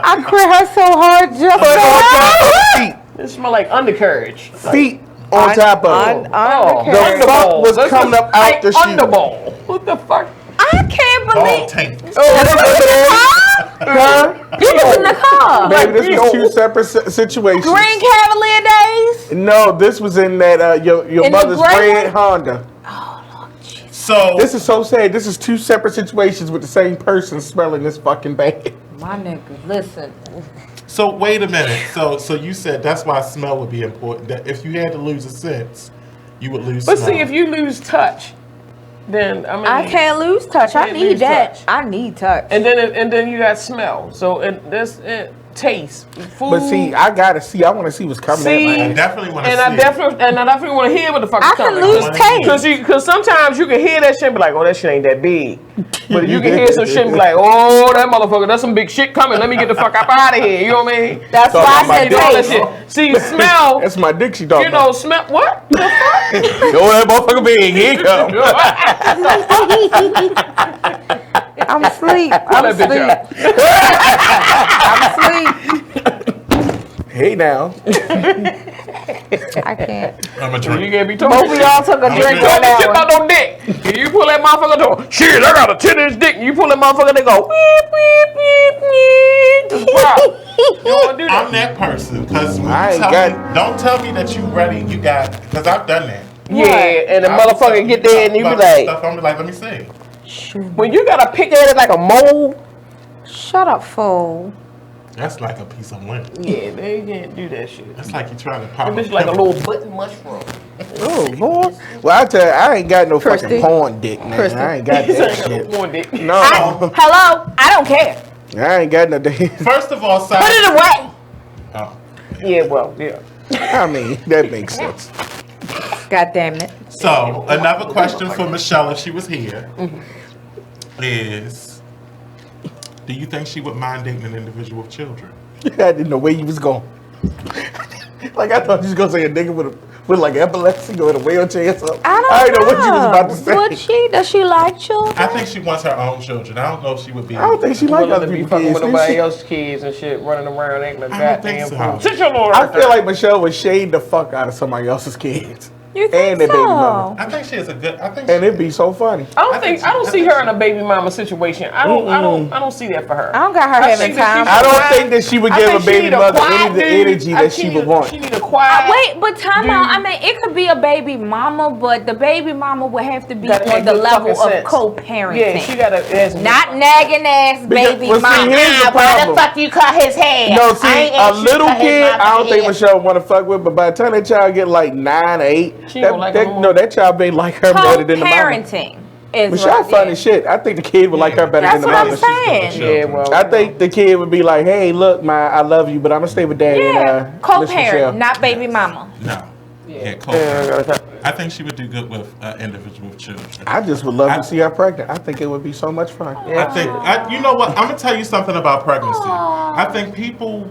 I cried so hard just
It smell like undercarriage.
Feet on top of it.
undercarriage.
The fuck was coming up out the shoe.
Underball. What the fuck?
I can't believe
Huh?
you was in the car.
Baby, this was two separate situations.
Green Cavalier days.
No, this was in that your
In the
mother's
gray
red Honda.
So
this is so sad. This is two separate situations with the same person smelling this fucking bad.
My nigga, listen.
So wait a minute. So you said that's why smell would be important. That if you had to lose a sense, you would lose.
But
smell.
see, if you lose touch, then I mean
I can't lose touch. I
can't
need
lose
that.
touch.
I need touch.
And then you got smell. So taste, food.
But see, I want to see what's coming
See,
at
I
my
definitely want to
and
see.
I definitely want to hear what the fuck is
I can
coming.
lose taste.
Because sometimes you can hear that shit and be like, oh, that shit ain't that big. But you can hear some shit and be like, oh, that motherfucker, that's some big shit coming. Let me get the fuck up out of here. You know what I mean?
That's why I said
all that
taste.
shit. See, smell.
That's my dick she talking
You know, smell. What? The fuck?
Yo, that motherfucker big. Here he come.
I'm asleep. I'm
that bitch
asleep. I'm asleep.
Hey now.
I can't.
I'm a drink.
You can't be talking.
Both of y'all took a drink
Don't
on
be shit
that
about
one.
no dick. If you pull that motherfucker door, shit, I got a 10-inch dick. You pull that motherfucker, they go, beep, beep, beep, beep. You don't want to do that.
I'm that person because don't tell me that you ready. You got because I've done that.
Yeah, and the motherfucker get there and you be like,
stuff. I'm like, let me see.
when you gotta pick at it like a mole.
Shut up, fool.
That's like a piece of lint.
Yeah, they can't do that shit.
That's like you trying to pop.
That bitch like a little button mushroom.
Oh Lord. Well, I tell you, I ain't got no
Christie.
fucking porn dick, man.
Christie.
I ain't got that shit.
More dick.
No,
Hello? I don't care.
I ain't got no dick.
First of all,
Put it away.
Oh.
Yeah, well, yeah.
I mean, that makes sense.
God damn it.
So another question for Michelle, if she was here, is: do you think she would mind dating an individual with children?
I didn't know where you was going. Like I thought you was gonna say a nigga with like epilepsy or in a wheelchair or something.
I
didn't know what you was about to say.
Would she? Does she like children?
I think she wants her own children. I don't know if she would be.
I don't think she like other
be
people's
fucking
kids.
with
Does
nobody
she?
else's kids and shit, running around acting like
I don't think
goddamn
so.
fool. Sit your little
I feel like Michelle would shade the fuck out of somebody else's kids.
You think
And their baby
so?
mama.
I think she is a good. I think.
And it'd be so funny.
I don't see her in a baby mama situation. I don't see that for her.
I don't got her having
think that
time.
I don't think that she would
I
give
think
a
she
baby
need a
mother
quiet
any of the
dude.
energy that she would want.
She need a quiet.
Wait, but time out. I mean, it could be a baby mama, but the baby mama would have to be
Gotta
on
have
the
good
level
fucking
of
sense.
co-parenting.
Yeah, she gotta.
Not nagging ass baby
well, see,
mama.
here's the
Why the
problem.
fuck you cut his hair?
No,
I
see,
ain't
a
asked you to
little
cut his
kid, I don't think
hair.
Michelle want to fuck with, but by the time that child get like 9 or 8,
She don't like her
no, that child may like her better than the mama.
Co-parenting is
Michelle
right
funny
there.
shit. I think the kid would like her better
That's
than the
what
mama.
I'm saying.
Yeah, well,
I think the kid would be like, "Hey, look, I love you, but I'm gonna stay with daddy."
Yeah,
and, Miss Michelle.
co-parent, not baby mama.
No. Yeah, co-parent. I think she would do good with individual children.
I just would love to see her pregnant. I think it would be so much fun.
I think, you know what? I'm gonna tell you something about pregnancy. I think people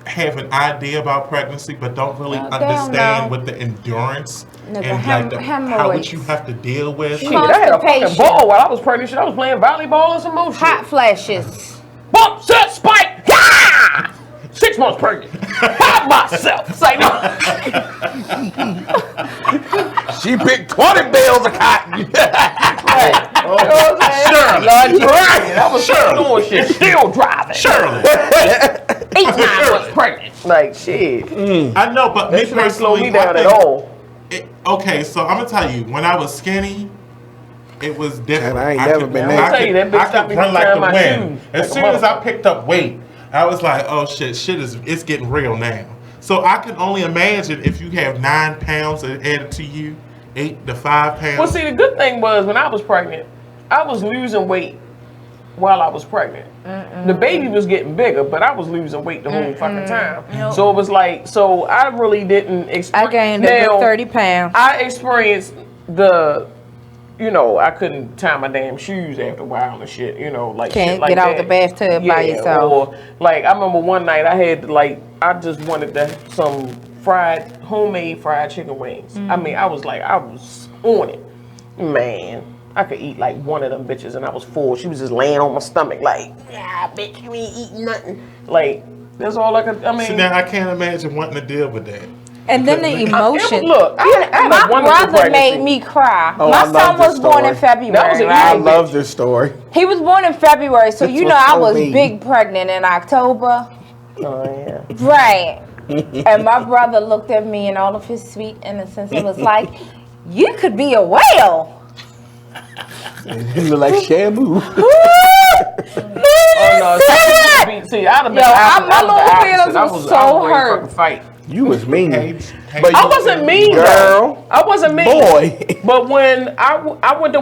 have an idea about pregnancy, but don't really understand what the endurance and how what you have to deal with.
Shit, I had a fucking ball while I was pregnant. Shit, I was playing volleyball and some more shit.
Hot flashes.
Bump, set, spike. Yeah! 6 months pregnant. Hot myself. It's like, no.
She picked 20 bales of cotton.
Right. You know what I'm saying?
Shirley.
Right. I was doing shit. Still driving.
Shirley.
8 months pregnant. Like, shit.
I know, but me
That shit ain't slow
personally,
me down
I
at
think-
all.
Okay, so I'm gonna tell you, when I was skinny, it was different.
And I ain't never been that.
I'll tell you, that bitch
I
stopped
could
me
run
from
like
tying
the
my
wind.
shoes.
As
Like a
soon as I
motherfucker.
picked up weight, I was like, oh shit, it's getting real now. So I can only imagine if you have 9 pounds added to you, 8 to 5 pounds.
Well, see, the good thing was when I was pregnant, I was losing weight while I was pregnant. The baby was getting bigger, but I was losing weight the whole fucking time.
Nope.
So it was like, so I really didn't experience.
I gained a good 30 pounds.
I experienced I couldn't tie my damn shoes after a while and shit, like
Can't
shit like
get out
that.
the bathtub by yourself.
Or like I remember one night I had I just wanted some homemade fried chicken wings. I mean, I was on it. Man, I could eat like one of them bitches and I was full. She was just laying on my stomach like, yeah, bitch, you ain't eating nothing. Like, that's all I could,
So now I can't imagine wanting to deal with that.
And then the emotion.
Look, I had
my
a wonderful
brother made
pregnancy.
me cry.
Oh,
My
I love
son
this
was born in
story.
February.
That was a
right?
I love this story.
He was born in February, so
This
you
was
know I
so
was
mean.
big pregnant in October.
Oh yeah.
Right. And my brother looked at me in all of his sweet innocence and was like, you could be a whale.
You look like Shamu.
Oh no! See, I'd have been
my little feelings was so hurt.
Fight.
You was mean.
But I wasn't mean,
girl.
though. I wasn't mean,
Boy.
But when I went to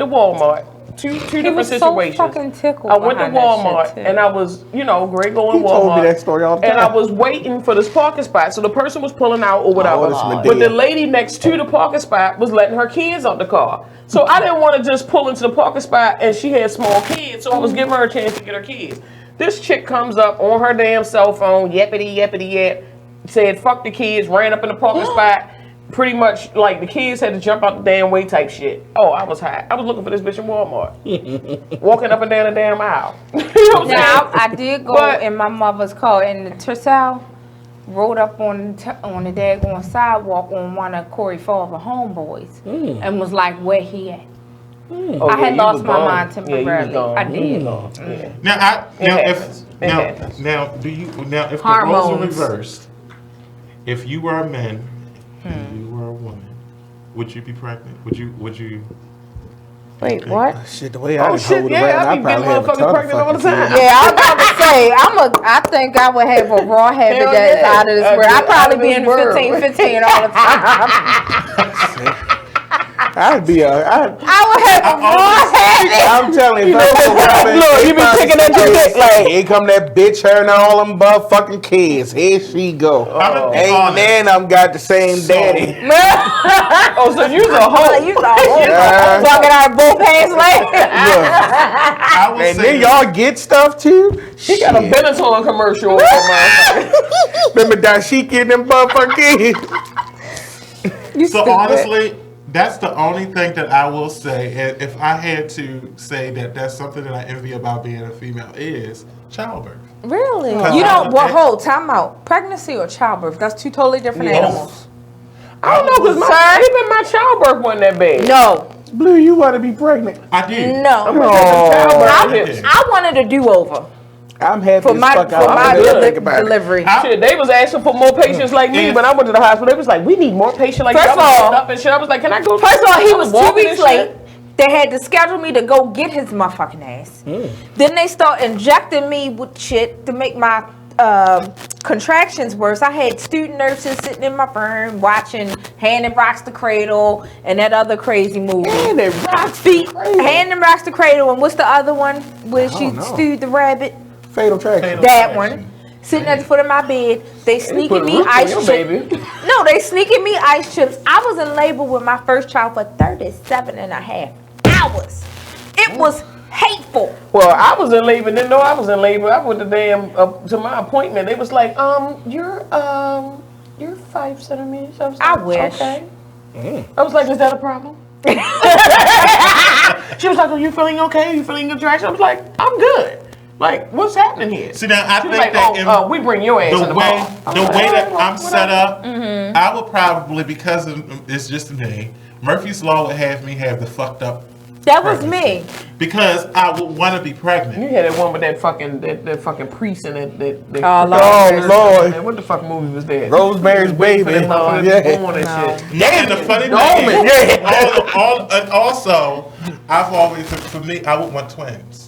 Walmart, two different situations.
So fucking tickled
I went to
behind that
Walmart
shit, too.
and I was, great going
He
Walmart.
told me that story all the time.
And I was waiting for this parking spot. So the person was pulling out or whatever.
this Medea.
But the lady next to the parking spot was letting her kids out the car. So I didn't want to just pull into the parking spot and she had small kids. So I was giving her a chance to get her kids. This chick comes up on her damn cell phone, yappity yap, said fuck the kids, ran up in the parking spot. Pretty much like the kids had to jump out the damn way type shit. Oh, I was hot. I was looking for this bitch in Walmart. Walking up and down the damn aisle. You know what I'm
Now,
saying?
I did go in my mother's car in the Tercel, rode up on the daggone sidewalk on one of Corey Father's homeboys and was like, where he at?
Oh,
I had
you
lost
was
my
gone.
mind
Yeah, you
temporarily.
was
I
gone.
did.
Yeah.
Now if the roles
Hormones.
were reversed, if you were a man and you were a woman, would you be pregnant? Would you
Wait, what?
Shit, the way I was
shit,
hold
yeah,
around,
I
I
be
probably
getting
have a
motherfuckers
ton of
pregnant all the
fucking
time.
kids.
Yeah, I was about to say, I think I would have a raw habit
Hell
that's
yeah.
out of this world. I'd probably be in 15 all the time.
I'd be
I would have a raw habit.
I'm telling you, look,
you be picking at your dick like,
here come that bitch, her and all them motherfucking kids. Here she go. Ain't none of them got the same daddy.
Oh, so you's a hoe.
You a hoe. Fucking out both hands
And then y'all get stuff too.
She got a Benetton commercial.
Remember Dashiki and them motherfucking kids?
So honestly, that's the only thing that I will say. And if I had to say that that's something that I envy about being a female is childbirth.
Really?
Cause
You
I
don't,
would-
well, hold, time out. Pregnancy or childbirth, that's two totally different animals.
I don't know, because even my childbirth wasn't that bad.
No.
Blue, you want to be pregnant?
I did.
No. I wanted a do-over.
I'm happy
For
as
my,
fuck
for
out.
my
I didn't think about it.
delivery.
Shit, they was asking for more patients like me when I went to the hospital. They was like, we need more patients like
First
y'all
of all-
getting up and shit. I was like, can I go?
First of all, he
I
was 2
walking
weeks
and shit.
late. They had to schedule me to go get his motherfucking ass. Then they start injecting me with shit to make my contractions worse. I had student nurses sitting in my firm watching Hand and Rocks the Cradle and that other crazy movie.
Hand and Rocks the Cradle.
Hand and Rocks the Cradle. And what's the other one where she stewed the rabbit?
Fatal Attraction.
That one. Sitting at the foot of my bed. They sneaking
put
me
roof on
ice
your
chips.
baby.
No, they sneaking me ice chips. I was in labor with my first child for 37 and a half hours. It was Hateful.
Well, I was in labor. Didn't know I was in labor. I went to to my appointment. They was like, you're 5 centimeters. I was like,
I wish.
Okay. I was like, is that a problem? She was like, are you feeling okay? Are you feeling attraction? I was like, I'm good. Like, what's happening here?
See, now I
She
think
was like,
that
we bring your ass in the bar.
the way that I'm set up, I would probably, because it's just me, Murphy's Law would have me have the fucked up.
That was me.
Because I would want to be pregnant.
You had that one with that fucking priest and that
Oh, Lord.
What the fuck movie was that?
Rosemary's Baby.
And the funny thing is, also, I've always, for me, I would want twins.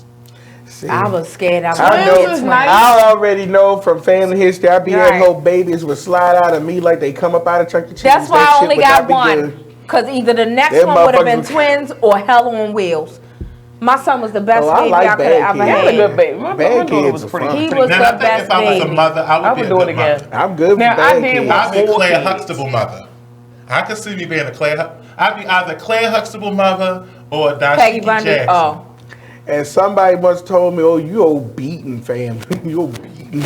See,
I was scared.
I already know from family history. I be having little babies would slide out of me like they come up out of Chuck E. Cheese.
That's why I only got one. Because either the next one would have been twins or Hell on Wheels. My son was the best baby I could have ever had.
He was a good baby. My daughter was pretty.
He was the best
If I was a
baby.
mother, I would be
do
a
it
good
again.
mother.
I'm good with bad kids.
I'd be a Claire Huxtable mother. I could see me being a Claire. I'd be either Claire Huxtable mother or a
Peggy
Dashiki
Bundy.
Jackson.
Oh.
And somebody once told me, "Oh, you old beaten family. You old beaten."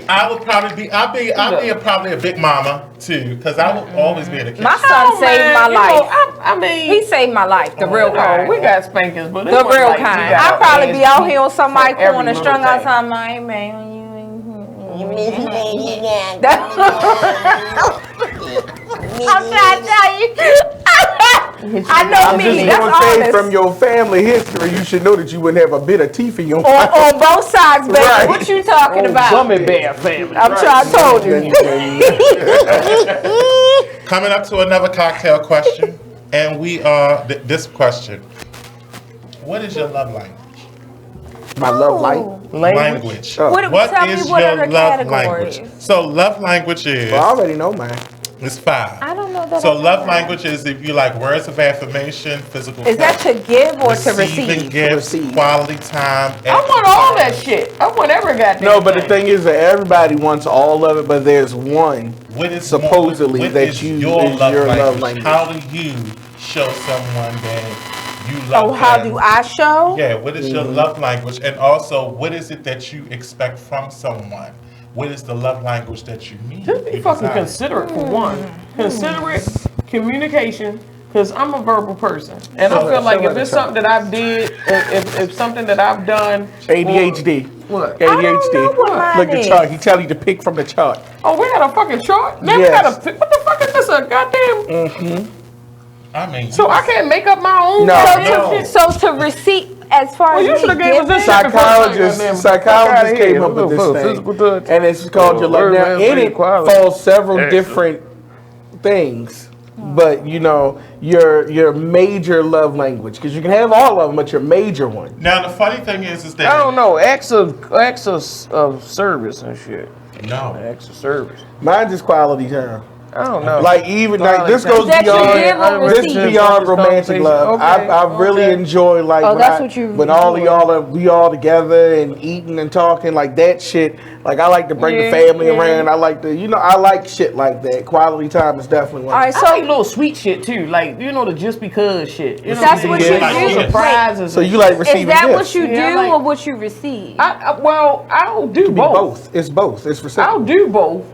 I would probably be. I'd be probably a big mama too, because I would always be in the kitchen.
My son saved my life.
I mean,
he saved my life. The real kind.
We got spankings, but
the real kind. I'd probably be out here on somebody's corner, strung out something. Like, man, I'm trying to tell you. I know me. That's honest.
From your family history, you should know that you wouldn't have a bit of teeth in your mouth.
On both sides, baby.
Right.
What you talking about?
Gummy bear family.
I'm trying to told you.
Coming up to another cocktail question, and we are this question: what is your love language?
My love
language.
Oh.
Tell me what are the categories?
language? So love language is.
Well, I already know mine.
It's 5.
I don't know that.
So love language is if you like words of affirmation, physical.
Is that to give or to
receiving
receive?
gifts, quality time.
I want all that shit. I want every goddamn.
No, but the thing is that everybody wants all of it, but there's one supposedly that you
your
is
love
your
language?
love language.
How do you show someone that you love them?
How do I show?
Yeah, what is your love language? And also, what is it that you expect from someone? What is the love language that you need?
Just be fucking considerate for one. Considerate communication, because I'm a verbal person. And I feel like if it's something that I've did, if something that I've done.
ADHD.
What?
ADHD. Look at the chart. He tell you to pick from the chart.
Oh, we had a fucking chart? Now we got a, what the fuck is this, a goddamn?
I mean.
So I can't make up my own.
So to receive, as far as
you should have gave us this
Psychologist came up with this thing, and it's called your love. Now, in it falls several different things, but you know your major love language, because you can have all of them, but your major one.
Now the funny thing is that
I don't know acts of service and shit.
No,
acts of service.
Mine's is quality time.
I don't know.
Like even like this goes beyond this beyond romantic love. I really enjoy like when all of y'all are we all together and eating and talking like that shit. Like I like to bring the family around. I like to I like shit like that. Quality time is definitely one.
All right, so I like little sweet shit too, like the just because shit. You know,
that's what you do.
Surprises.
So you like receiving
gifts. Is that
gifts?
what you do or what you receive?
I'll do both.
It's both. It's reciprocal.
I'll do both.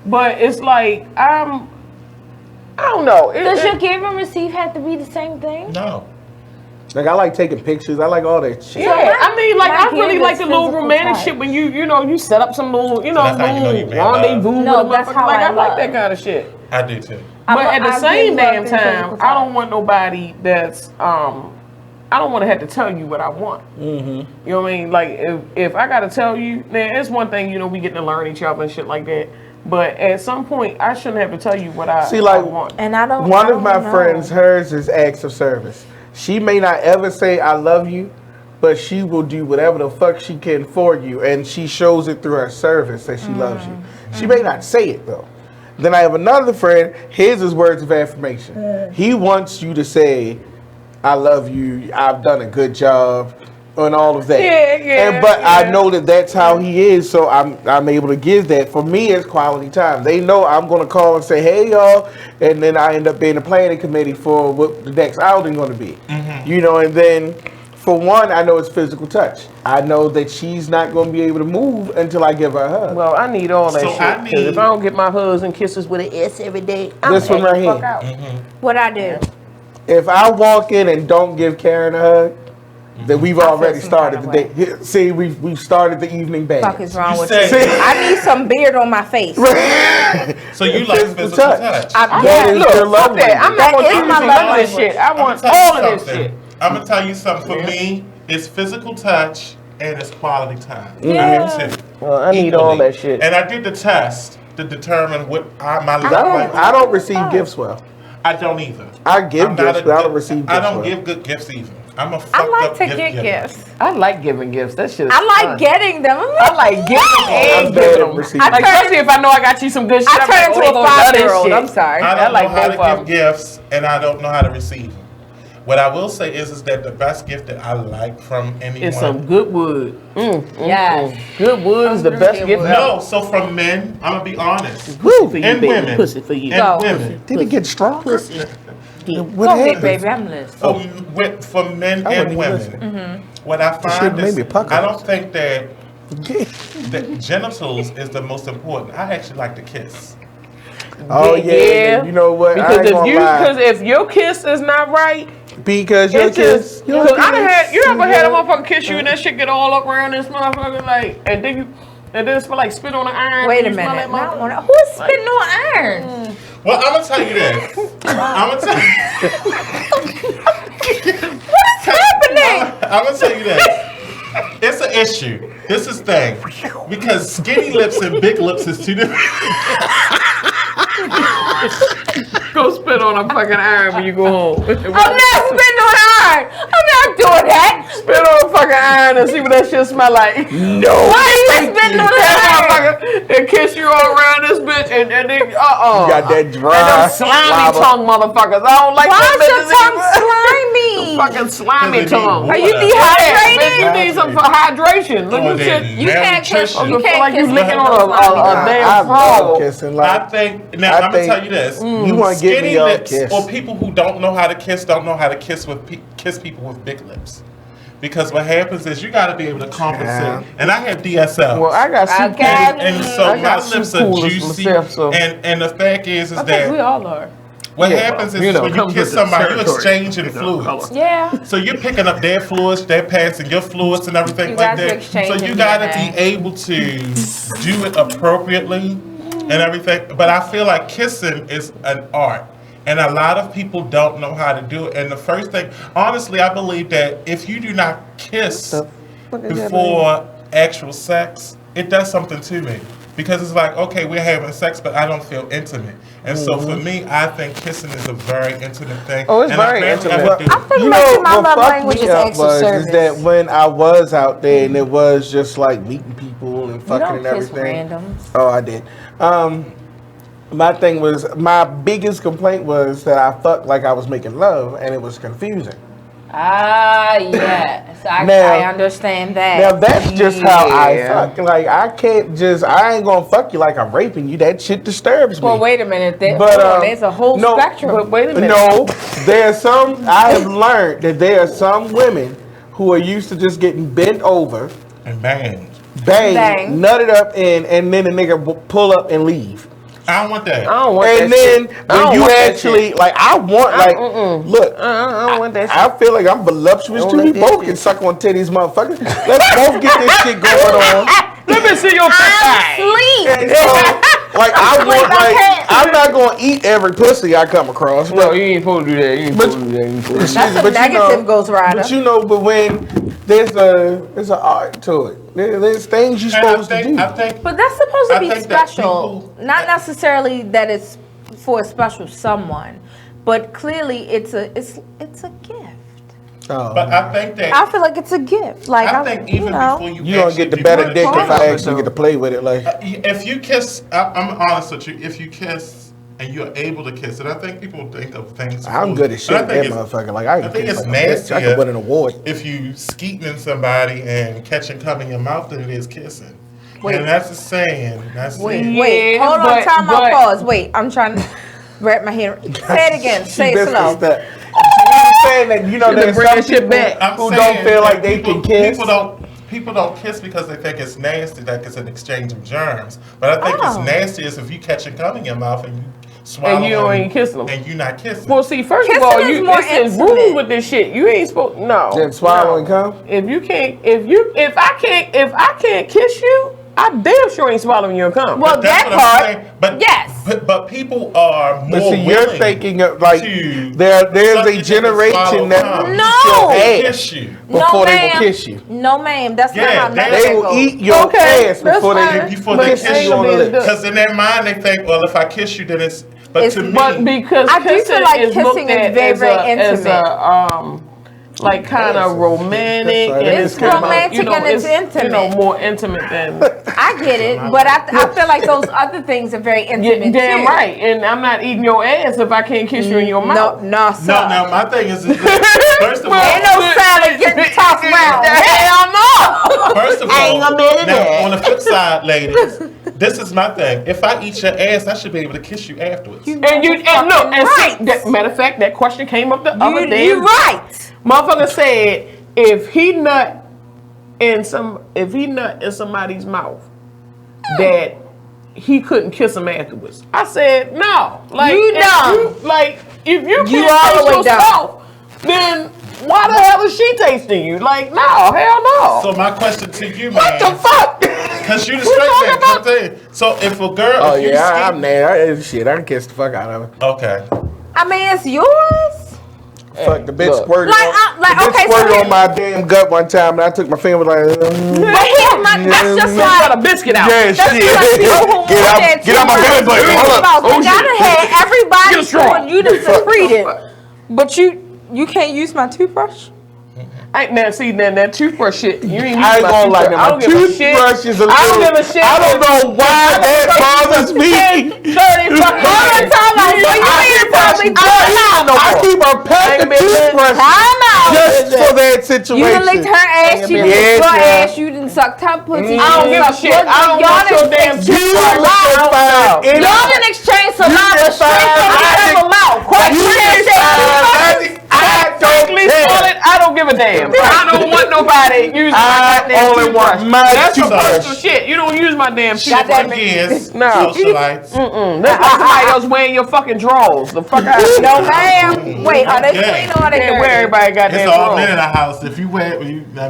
But it's like I don't know.
Does your give and receive have to be the same thing?
No.
Like I like taking pictures. I like all that shit.
Yeah, I mean, like I really like the little romantic shit when you set up some little little rendezvous.
No, that's how
I
I
like that kind of shit.
I do too.
But at the same damn time, I don't want nobody that's I don't want to have to tell you what I want. Mm-hmm. You know what I mean? Like if I got to tell you, man, it's one thing. We getting to learn each other and shit like that. But at some point, I shouldn't have to tell you what I want.
And I don't.
One of my friends, hers is acts of service. She may not ever say "I love you," but she will do whatever the fuck she can for you, and she shows it through her service that she loves you. She may not say it though. Then I have another friend. His is words of affirmation. He wants you to say, "I love you. I've done a good job." And all of that. But I know that that's how he is, so I'm able to give that. For me, it's quality time. They know I'm going to call and say, hey, y'all, and then I end up being the planning committee for what the next outing going to be. Mm-hmm. And then For one, I know it's physical touch. I know that she's not going to be able to move until I give her a hug.
Well, I need all that
So
shit.
I
'Cause
need-
if I don't get my hugs and kisses with an S every day, I'm
This one right
the fuck
here.
out.
What I do?
If I walk in and don't give Karen a hug, then we've already started the day. See, we've started the evening bad.
Fuck is wrong
You
with
said-
you? I need some beard on my face.
So you like physical touch?
Look, fuck that. I'm not gonna
That is
choose
my
none
love
of this
language.
shit. I want
I'ma tell you
all of this
something.
shit.
I'm gonna tell you something. For me, it's physical touch and it's quality time.
Yeah.
For me too.
Well, I need all
Equally.
that shit.
And I did the test to determine what my love
I
language.
don't receive gifts well.
I don't either.
I give
I'm not
gifts,
a
but I don't
good-
receive gifts
I don't
well.
give good gifts either. I'm a
I
fucked
like
up
to
gift
get
giver.
gifts.
I like giving gifts. That shit is
I like
fun.
getting them.
I like giving and
I'm bad
giving
at
them.
receiving.
Like, especially if I know I got you some good shit.
I
I'm
turn
like,
into
oh, they
a
gonna love this
5-year-old.
shit.
I'm sorry.
I don't
like
know how to
both of
give gifts, and I don't know how to receive them. What I will say is that the best gift that I like from anyone
It's some good wood.
Yes.
Good wood is the best gift ever.
No, so from men, I'm gonna be honest,
Pussy for you,
and
baby.
women,
Pussy for you.
and
Go.
women.
Did it get stronger?
Pussy.
Go ahead, baby. I'm listening.
For men
I
and
wasn't even
women, what I
shit
find
made
is
me pucker.
I don't think that genitals is the most important. I actually like to kiss.
Oh yeah. You know what?
Because
I ain't gonna lie.
if your kiss is not right,
Because your
it's just
kiss.
because I done had you ever had a motherfucker kiss you and that shit get all up around this motherfucker like and then it smell like spit on the iron.
Wait a
You smell
minute.
that
Not
motherfucker.
one- Who's spitting on iron?
Well, I'm gonna tell you this. I'm gonna tell you.
What's happening?
I'm gonna tell you this. It's an issue. This is thing because skinny lips and big lips is two different.
Go spit on a fucking iron when you go home.
I'm not spitting on iron. I'm not doing that.
Spit on a fucking iron and see what that shit smell like.
No.
Why are you spitting on the iron?
And kiss you all around this bitch and then
You got that dry.
And them slimy
lava.
tongue motherfuckers. I don't like
Why
them
is your
bitches
tongue
either.
slimy?
Fucking slimy tongue.
Are you
Yeah, bitch,
dehydrated?
you need some for hydration. Look
Oh,
at
that
shit.
You can't kiss.
malnutrition.
You
feel
can't
like you
kiss
licking
with
on
no
a
slimy.
damn
I
frog.
love kissing.
I
Like
think now
I
I'm gonna
think
tell you this.
you want to give
Skinny
me your
lips
kiss.
or people who don't know how to kiss don't know how to kiss with kiss people with big lips. Because what happens is you got to be able to compensate.
Yeah.
And I have DSL.
Well, I got soup
Okay.
and so
I
my
got
lips
soup
are
coolers
juicy.
myself, so-
And the fact is
I think we
that
all are.
what
Yeah,
happens is
you know,
when you
comes
kiss
with the
somebody, you
territory.
exchanging fluids.
Yeah.
So you're picking up their fluids, they're passing your fluids and everything
You
like
guys are
that. So
exchanging
you gotta
DNA.
be able to do it appropriately and everything. But I feel like kissing is an art. And a lot of people don't know how to do it. And the first thing, honestly, I believe that if you do not kiss before actual sex, it does something to me. Because it's like, okay, we're having sex, but I don't feel intimate. And so for me, I think kissing is a very intimate thing.
Oh, it's
And
very
apparently
intimate.
I do-
I think
you
maybe
know
my
what
love
fucked
language
me
is
up
acts
was
of service.
is that when I was out there and it was just like meeting people and
You
fucking
don't
and
kiss
everything.
randoms.
Oh, I did. My thing was my biggest complaint was that I fucked like I was making love and it was confusing.
Ah, yes.
Now-
I understand that.
Now that's just how I
Yeah.
fuck. Like I ain't gonna fuck you like I'm raping you. That shit disturbs me.
Well, wait a minute.
But,
Hold on, there's a whole
no,
spectrum.
But wait a minute.
No, there's some. I have learned that there are some women who are used to just getting bent over,
and bang.
bang, nutted up, and then the nigga pull up and leave.
I don't want that.
I don't want
And
that
then
shit. I don't
when you
want that
actually
shit.
like, I want like, look,
I don't want that shit.
I feel like I'm voluptuous
Don't
too.
let
We
that
both
shit.
can suck on titties, motherfucker. Let's both get this shit going on.
Let me see your picture.
Sleep.
And so, like, I want, like, I'm not gonna eat every pussy I come across.
No,
But,
you ain't supposed to do that. You ain't supposed to do that. You ain't supposed to do
That's a
but you
negative
know-
Ghost Rider.
But you know, but when there's an art to it. There's things you're
And I
supposed to do.
think, I think
But that's supposed to
I
be
think that
special. Not necessarily that it's for a special someone, but clearly it's a gift.
Oh.
But I think that
I feel like it's a gift. Like
I
I'm,
think even
you know,
before you
You gonna get the better dick if I actually get to play with it. Like,
if you kiss, I'm honest with you. If you kiss and you're able to kiss it, I think people think of things.
I'm good at shit,
But I think
that
it's-
motherfucker. Like, I
think
kiss
it's
like a bitch.
nasty.
I could win an award.
If you skeeting somebody and catching cum in your mouth than it is kissing.
Wait.
And that's a saying. That's
wait,
it.
wait,
Yeah,
hold on,
but-
time out,
but-
pause. Wait, I'm trying to wrap my head. Say it again. Say it
This
slow.
is that. saying that there's some people who don't feel like they can kiss.
People don't kiss because they think it's nasty, like it's an exchange of germs. But I think it's nasty is if you catch a gum in your mouth and you swallow
and you ain't kissing them.
And you not kissing.
Well, see, first of all, it's rules with this shit. You ain't supposed
Then swallowing cum?
If I can't kiss you, I damn sure ain't swallowing your cum.
Well, that part, but yes. But people are more willing.
You're thinking of like there's a generation that kiss you before they will kiss you.
No, ma'am. That's not how
they will eat your ass before they
kiss you on the lips. Because in their mind they think, well, if I kiss you, then it's. But to me,
because
I do feel like kissing is very, very intimate.
Like kind of romantic.
It's romantic and it's intimate.
More intimate than.
I get it, but I feel like those other things are very intimate.
Damn right, and I'm not eating your ass if I can't kiss you in your mouth.
No, sir.
No. My thing is first of all,
ain't no salad getting tossed around. Hell no.
First of all, now on the flip side, ladies, this is my thing. If I eat your ass, I should be able to kiss you afterwards.
Matter of fact, that question came up the other day.
You're right.
Motherfucker said if he nut in somebody's mouth that he couldn't kiss him afterwards. I said no. Like
you dumb.
If you
You
can't
all the way
taste yourself, then why the hell is she tasting you? Like no, hell no.
So my question to you, man.
What the fuck?
Because you the straight man. So if a girl,
I'm mad. Shit, I can kiss the fuck out of her.
Okay.
I mean, it's yours.
Fuck, the bitch squirted
so
on my damn gut one time, and I took my finger
that's just like
a biscuit out.
Yeah,
that's
shit.
Just like people who
Get out my belly button. Hold up.
Oh, shit. Everybody doing you to secrete it, but you can't use my toothbrush.
That toothbrush shit. You ain't
I ain't gonna lie, my toothbrush is a little.
I don't give a shit.
I don't know why that bothers me.
30 fucking
all the time.
I keep a pack of toothbrush just for that situation.
You done licked her ass. She licked your ass. You done sucked her pussy.
I don't give a shit. I don't want your damn toothbrush.
Y'all done exchange saliva straight from each other's mouth.
I don't give a damn. I don't want nobody using my goddamn toothbrush. That's some personal shit. You don't use my damn toothbrush. No.
Socialites.
That's like somebody else wearing your fucking drawers. The fuck out of here.
No, ma'am. Wait, are they clean or are they dirty?
Where everybody got
It's
their
all
drawers.
men in the house. If you wear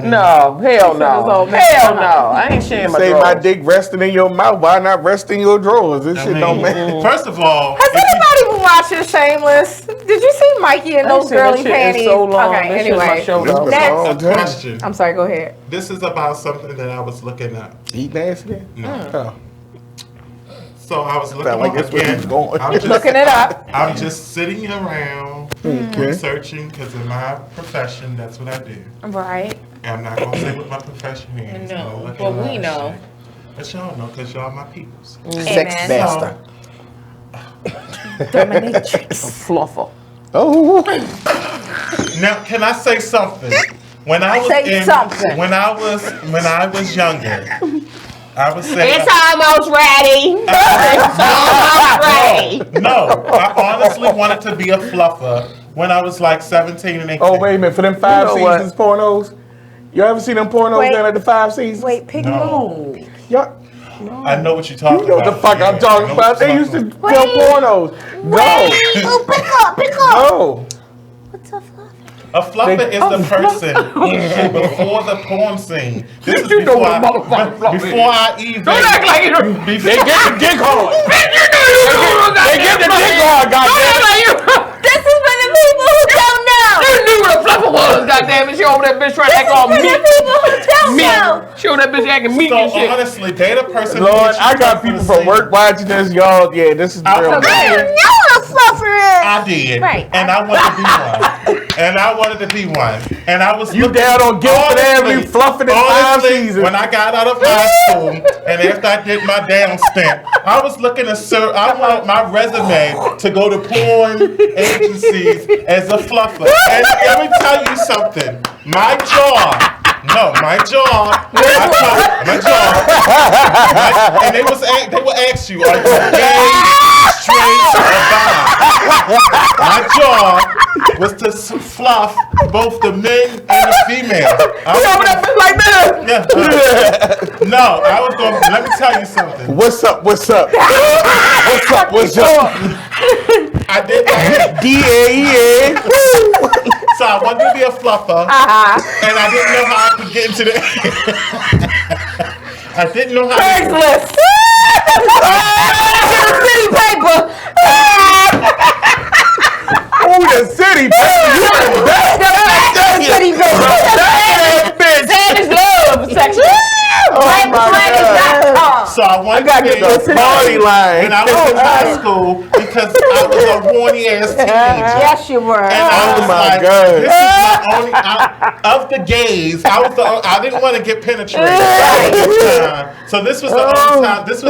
No, hell no. Hell no. I ain't sharing my
say
drawers.
my dick resting in your mouth. Why not rest in your drawers? This shit don't matter.
First of all,
has anybody been watching Shameless? Did you see Mikey in those girly panties?
So long.
Okay,
this
anyway.
Next question.
I'm sorry, go ahead.
This is about something that I was looking up.
Eat nasty?
No. So I was looking
like that's where he's going.
I'm just
looking it up.
I'm just sitting around researching because in my profession, that's what I do.
Right.
And I'm not going to say what my profession is.
No, but we know.
But y'all know because y'all my peoples.
Sex bastard.
Dominatrix.
A fluffer.
Oh.
Now, can I say something? When I was younger, I was saying
it's almost ready. It's almost ready.
No, I honestly wanted to be a fluffer when I was like 17 and 18.
Oh, wait a minute. For them 5 seasons pornos? You ever see them pornos done at the 5 seasons?
Wait, Pig
No.
Y'all,
I know what you're talking about.
you know what the fuck I'm talking about. They used to film pornos.
Oh, pick up.
No.
What's a fluffer?
A fluffer is the person before the porn scene. This is before I even.
Don't act like you don't.
They get the dick hard.
They
get the dick hard, goddamn.
This is for the people who don't know.
You knew what a fluffer was, goddamn it. She over that bitch trying to act all meat.
People who don't know.
She over that bitch acting meat and shit.
Honestly, they the person.
Lord, I got people from work watching this, y'all. Yeah, this is real.
I don't know what a fluffer is.
I did.
Right.
And I wanted to be one. And I was
You down on Gilmore Avenue fluffing in 5 seasons.
When I got out of high school and after I did my down stamp, I was looking to I wanted my resume to go to porn agencies as a fluffer. And let me tell you something. My jaw No, my job. And they will ask you, are you gay, straight, or bi? My job was to fluff both the men and the female. No, I was going. Let me tell you something.
What's up?
I did
DAEA.
So I wanted to be a fluffer, and I didn't know how I could get into the. I didn't know how.
Craigslist. City paper.
Oh, the city paper.
City paper. Santa's love section.
Oh my God.
So I wanted to get
the party line.
And I was in high school because I was a horny ass teenager.
Yes, you were.
And I was like, this is my only of the gays. I didn't want to get penetrated. So this was the only time. This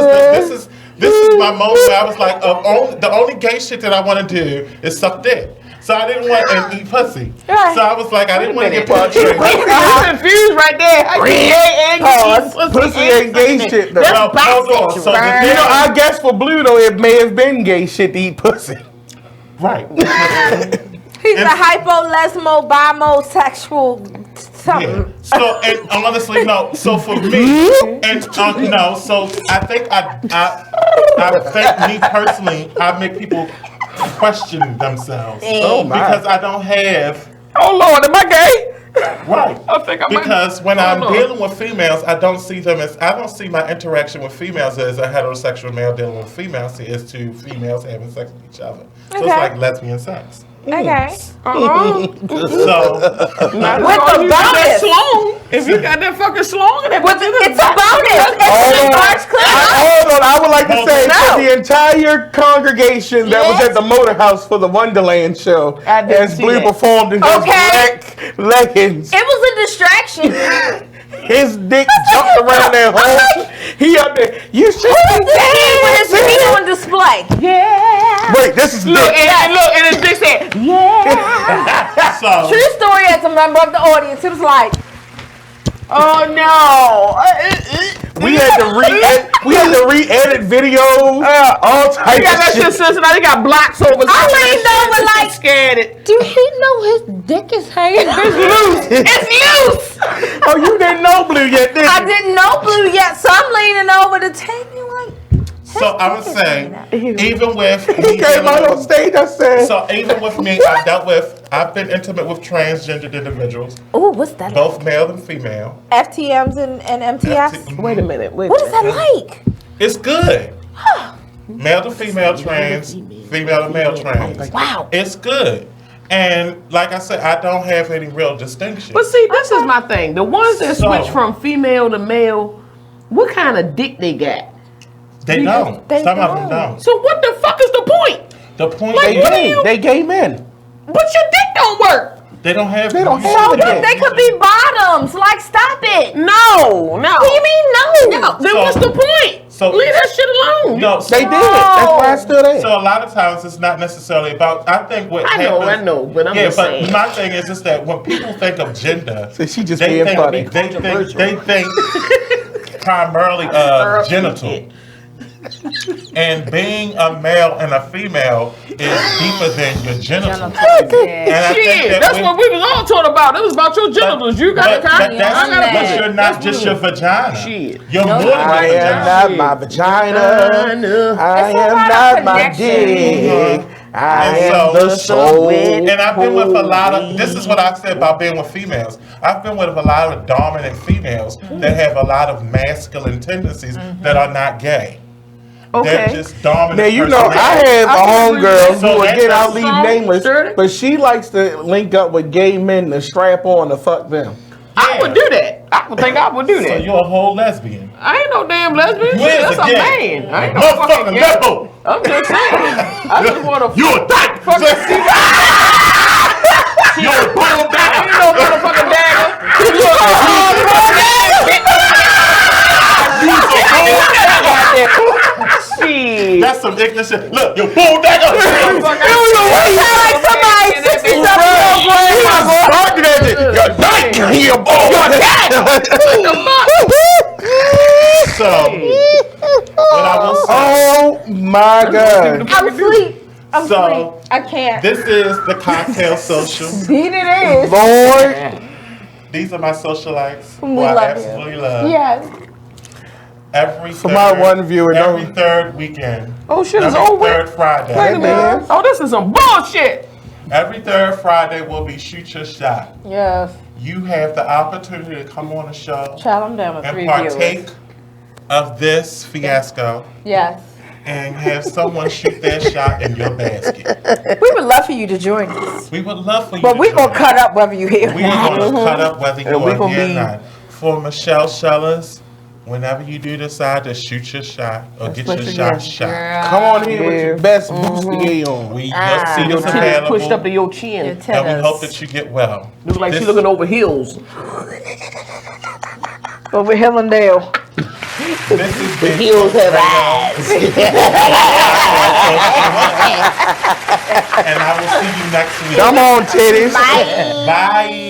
is my moment where I was like, the only gay shit that I want to do is suck dick. So I didn't want to eat pussy. Right. So I was like, I didn't want to get penetrated.
You're confused right there.
Pussy ain't gay shit though.
Hold on. So
I guess for Blue though, it may have been gay shit to eat pussy.
Right.
He's a hypo-lesmo, bisexual something.
Yeah. So, and honestly, no. So for me, and no. So I think I think me personally, I make people question themselves.
Oh my.
Because I don't have.
Oh Lord, am I gay?
Right.
I think I might.
Because when I'm dealing with females, I don't see my interaction with females as a heterosexual male dealing with females. As two females having sex with each other. So it's like lesbian sex.
Okay.
So
with the bonus.
If you got that fucking slong,
it's a bonus.
Hold on. I would like to say for the entire congregation that was at the Motor House for the Wonderland show, as Blue performed in his black leggings.
It was a distraction.
His dick jumped around that hole. He up there. You should be
dead with his feet on display. Yeah.
Wait, this is
look, and his dick said,
yeah.
So
true story. As a member of the audience, it was like,
oh no.
We had to re-edit videos, all types of shit.
Cincinnati got blocks over.
I leaned over like,
scared it.
Do he know his dick is hanging?
It's loose. It's loose.
Oh, you didn't know Blue yet, did you?
I didn't know Blue yet, so I'm leaning over to take me like.
So I would say, even with
he came out on stage, I said.
So even with me, I've been intimate with transgendered individuals.
Oh, what's that?
Both male and female.
FTMs and MTS.
Wait a minute.
What is that like?
It's good. Male to female trans, female to male trans.
Wow.
It's good. And like I said, I don't have any real distinction.
But see, this is my thing. The ones that switch from female to male, what kind of dick they got?
They don't. Some of them don't.
So what the fuck is the point?
The point
they gay men.
But your dick don't work.
They don't have.
They don't
So
have
they could be bottoms. Like, stop it.
No.
What do you mean no?
Then what's the point?
So
leave that shit alone.
No,
they did. That's why I stood there.
So a lot of times it's not necessarily about. I think what happens.
I know, but I'm just saying.
My thing is just that when people think of gender,
so she just being funny.
They think primarily genital. And being a male and a female is deeper than your genitals. And I think
that's what we was all talking about. It was about your genitals. You got to kind of.
But you're not just your vagina.
Shit.
You're more than your vagina.
I am not my vagina. I am not my dick. I am the soul.
And I've been with a lot of. This is what I said about being with females. I've been with a lot of dominant females that have a lot of masculine tendencies that are not gay.
Okay.
They're just dominant.
Now you know I have a homegirl who again I'll leave nameless, but she likes to link up with gay men to strap on to fuck them.
I would do that. I would think I would do that.
So you're a whole lesbian.
I ain't no damn lesbian. That's a man. I ain't no fucking gay. I'm just saying. I just want to.
You're a dyke.
You're a bull dagger. You know motherfucking dagger.
That's some ignorant shit. Look, you bull dagger.
You sound like somebody 67-year-old grandma.
You're dyke. You're a bull. You're a dagger. God.
I'm asleep. I'm
So,
asleep. I can't.
This is the Cocktail Social.
Indeed it is.
Lord.
These are my socialites
We
who I
love you.
absolutely love.
Yes.
Every
For my one viewer,
every
don't-
third weekend.
Oh, shit is
every
over.
third Friday.
Wait a minute. Oh, this is some bullshit.
Every third Friday will be Shoot Your Shot.
Yes.
You have the opportunity to come on the show
Child, I'm down with
and
3
partake
viewers.
of this fiasco
Yes.
and have someone shoot their shot in your basket.
We would love for you to join us.
We would love for you
But
to
we're going
join
to cut up whether you here.
We are going to cut up whether you
And we
are
gonna
here or
be-
not. For Michelle Shellers, whenever you do decide to shoot your shot or get your shot shot,
Come on here with your best bustier on.
we
Ah.
see
Your
this
titties
available,
pushed up to your chin.
Your
and we
tennis.
hope that you get well.
Look like
This-
she looking over heels.
Over Hillendale.
This is
The
Big
heels have
Cocktail.
eyes.
And I will see you next week.
Come on, titties.
Bye.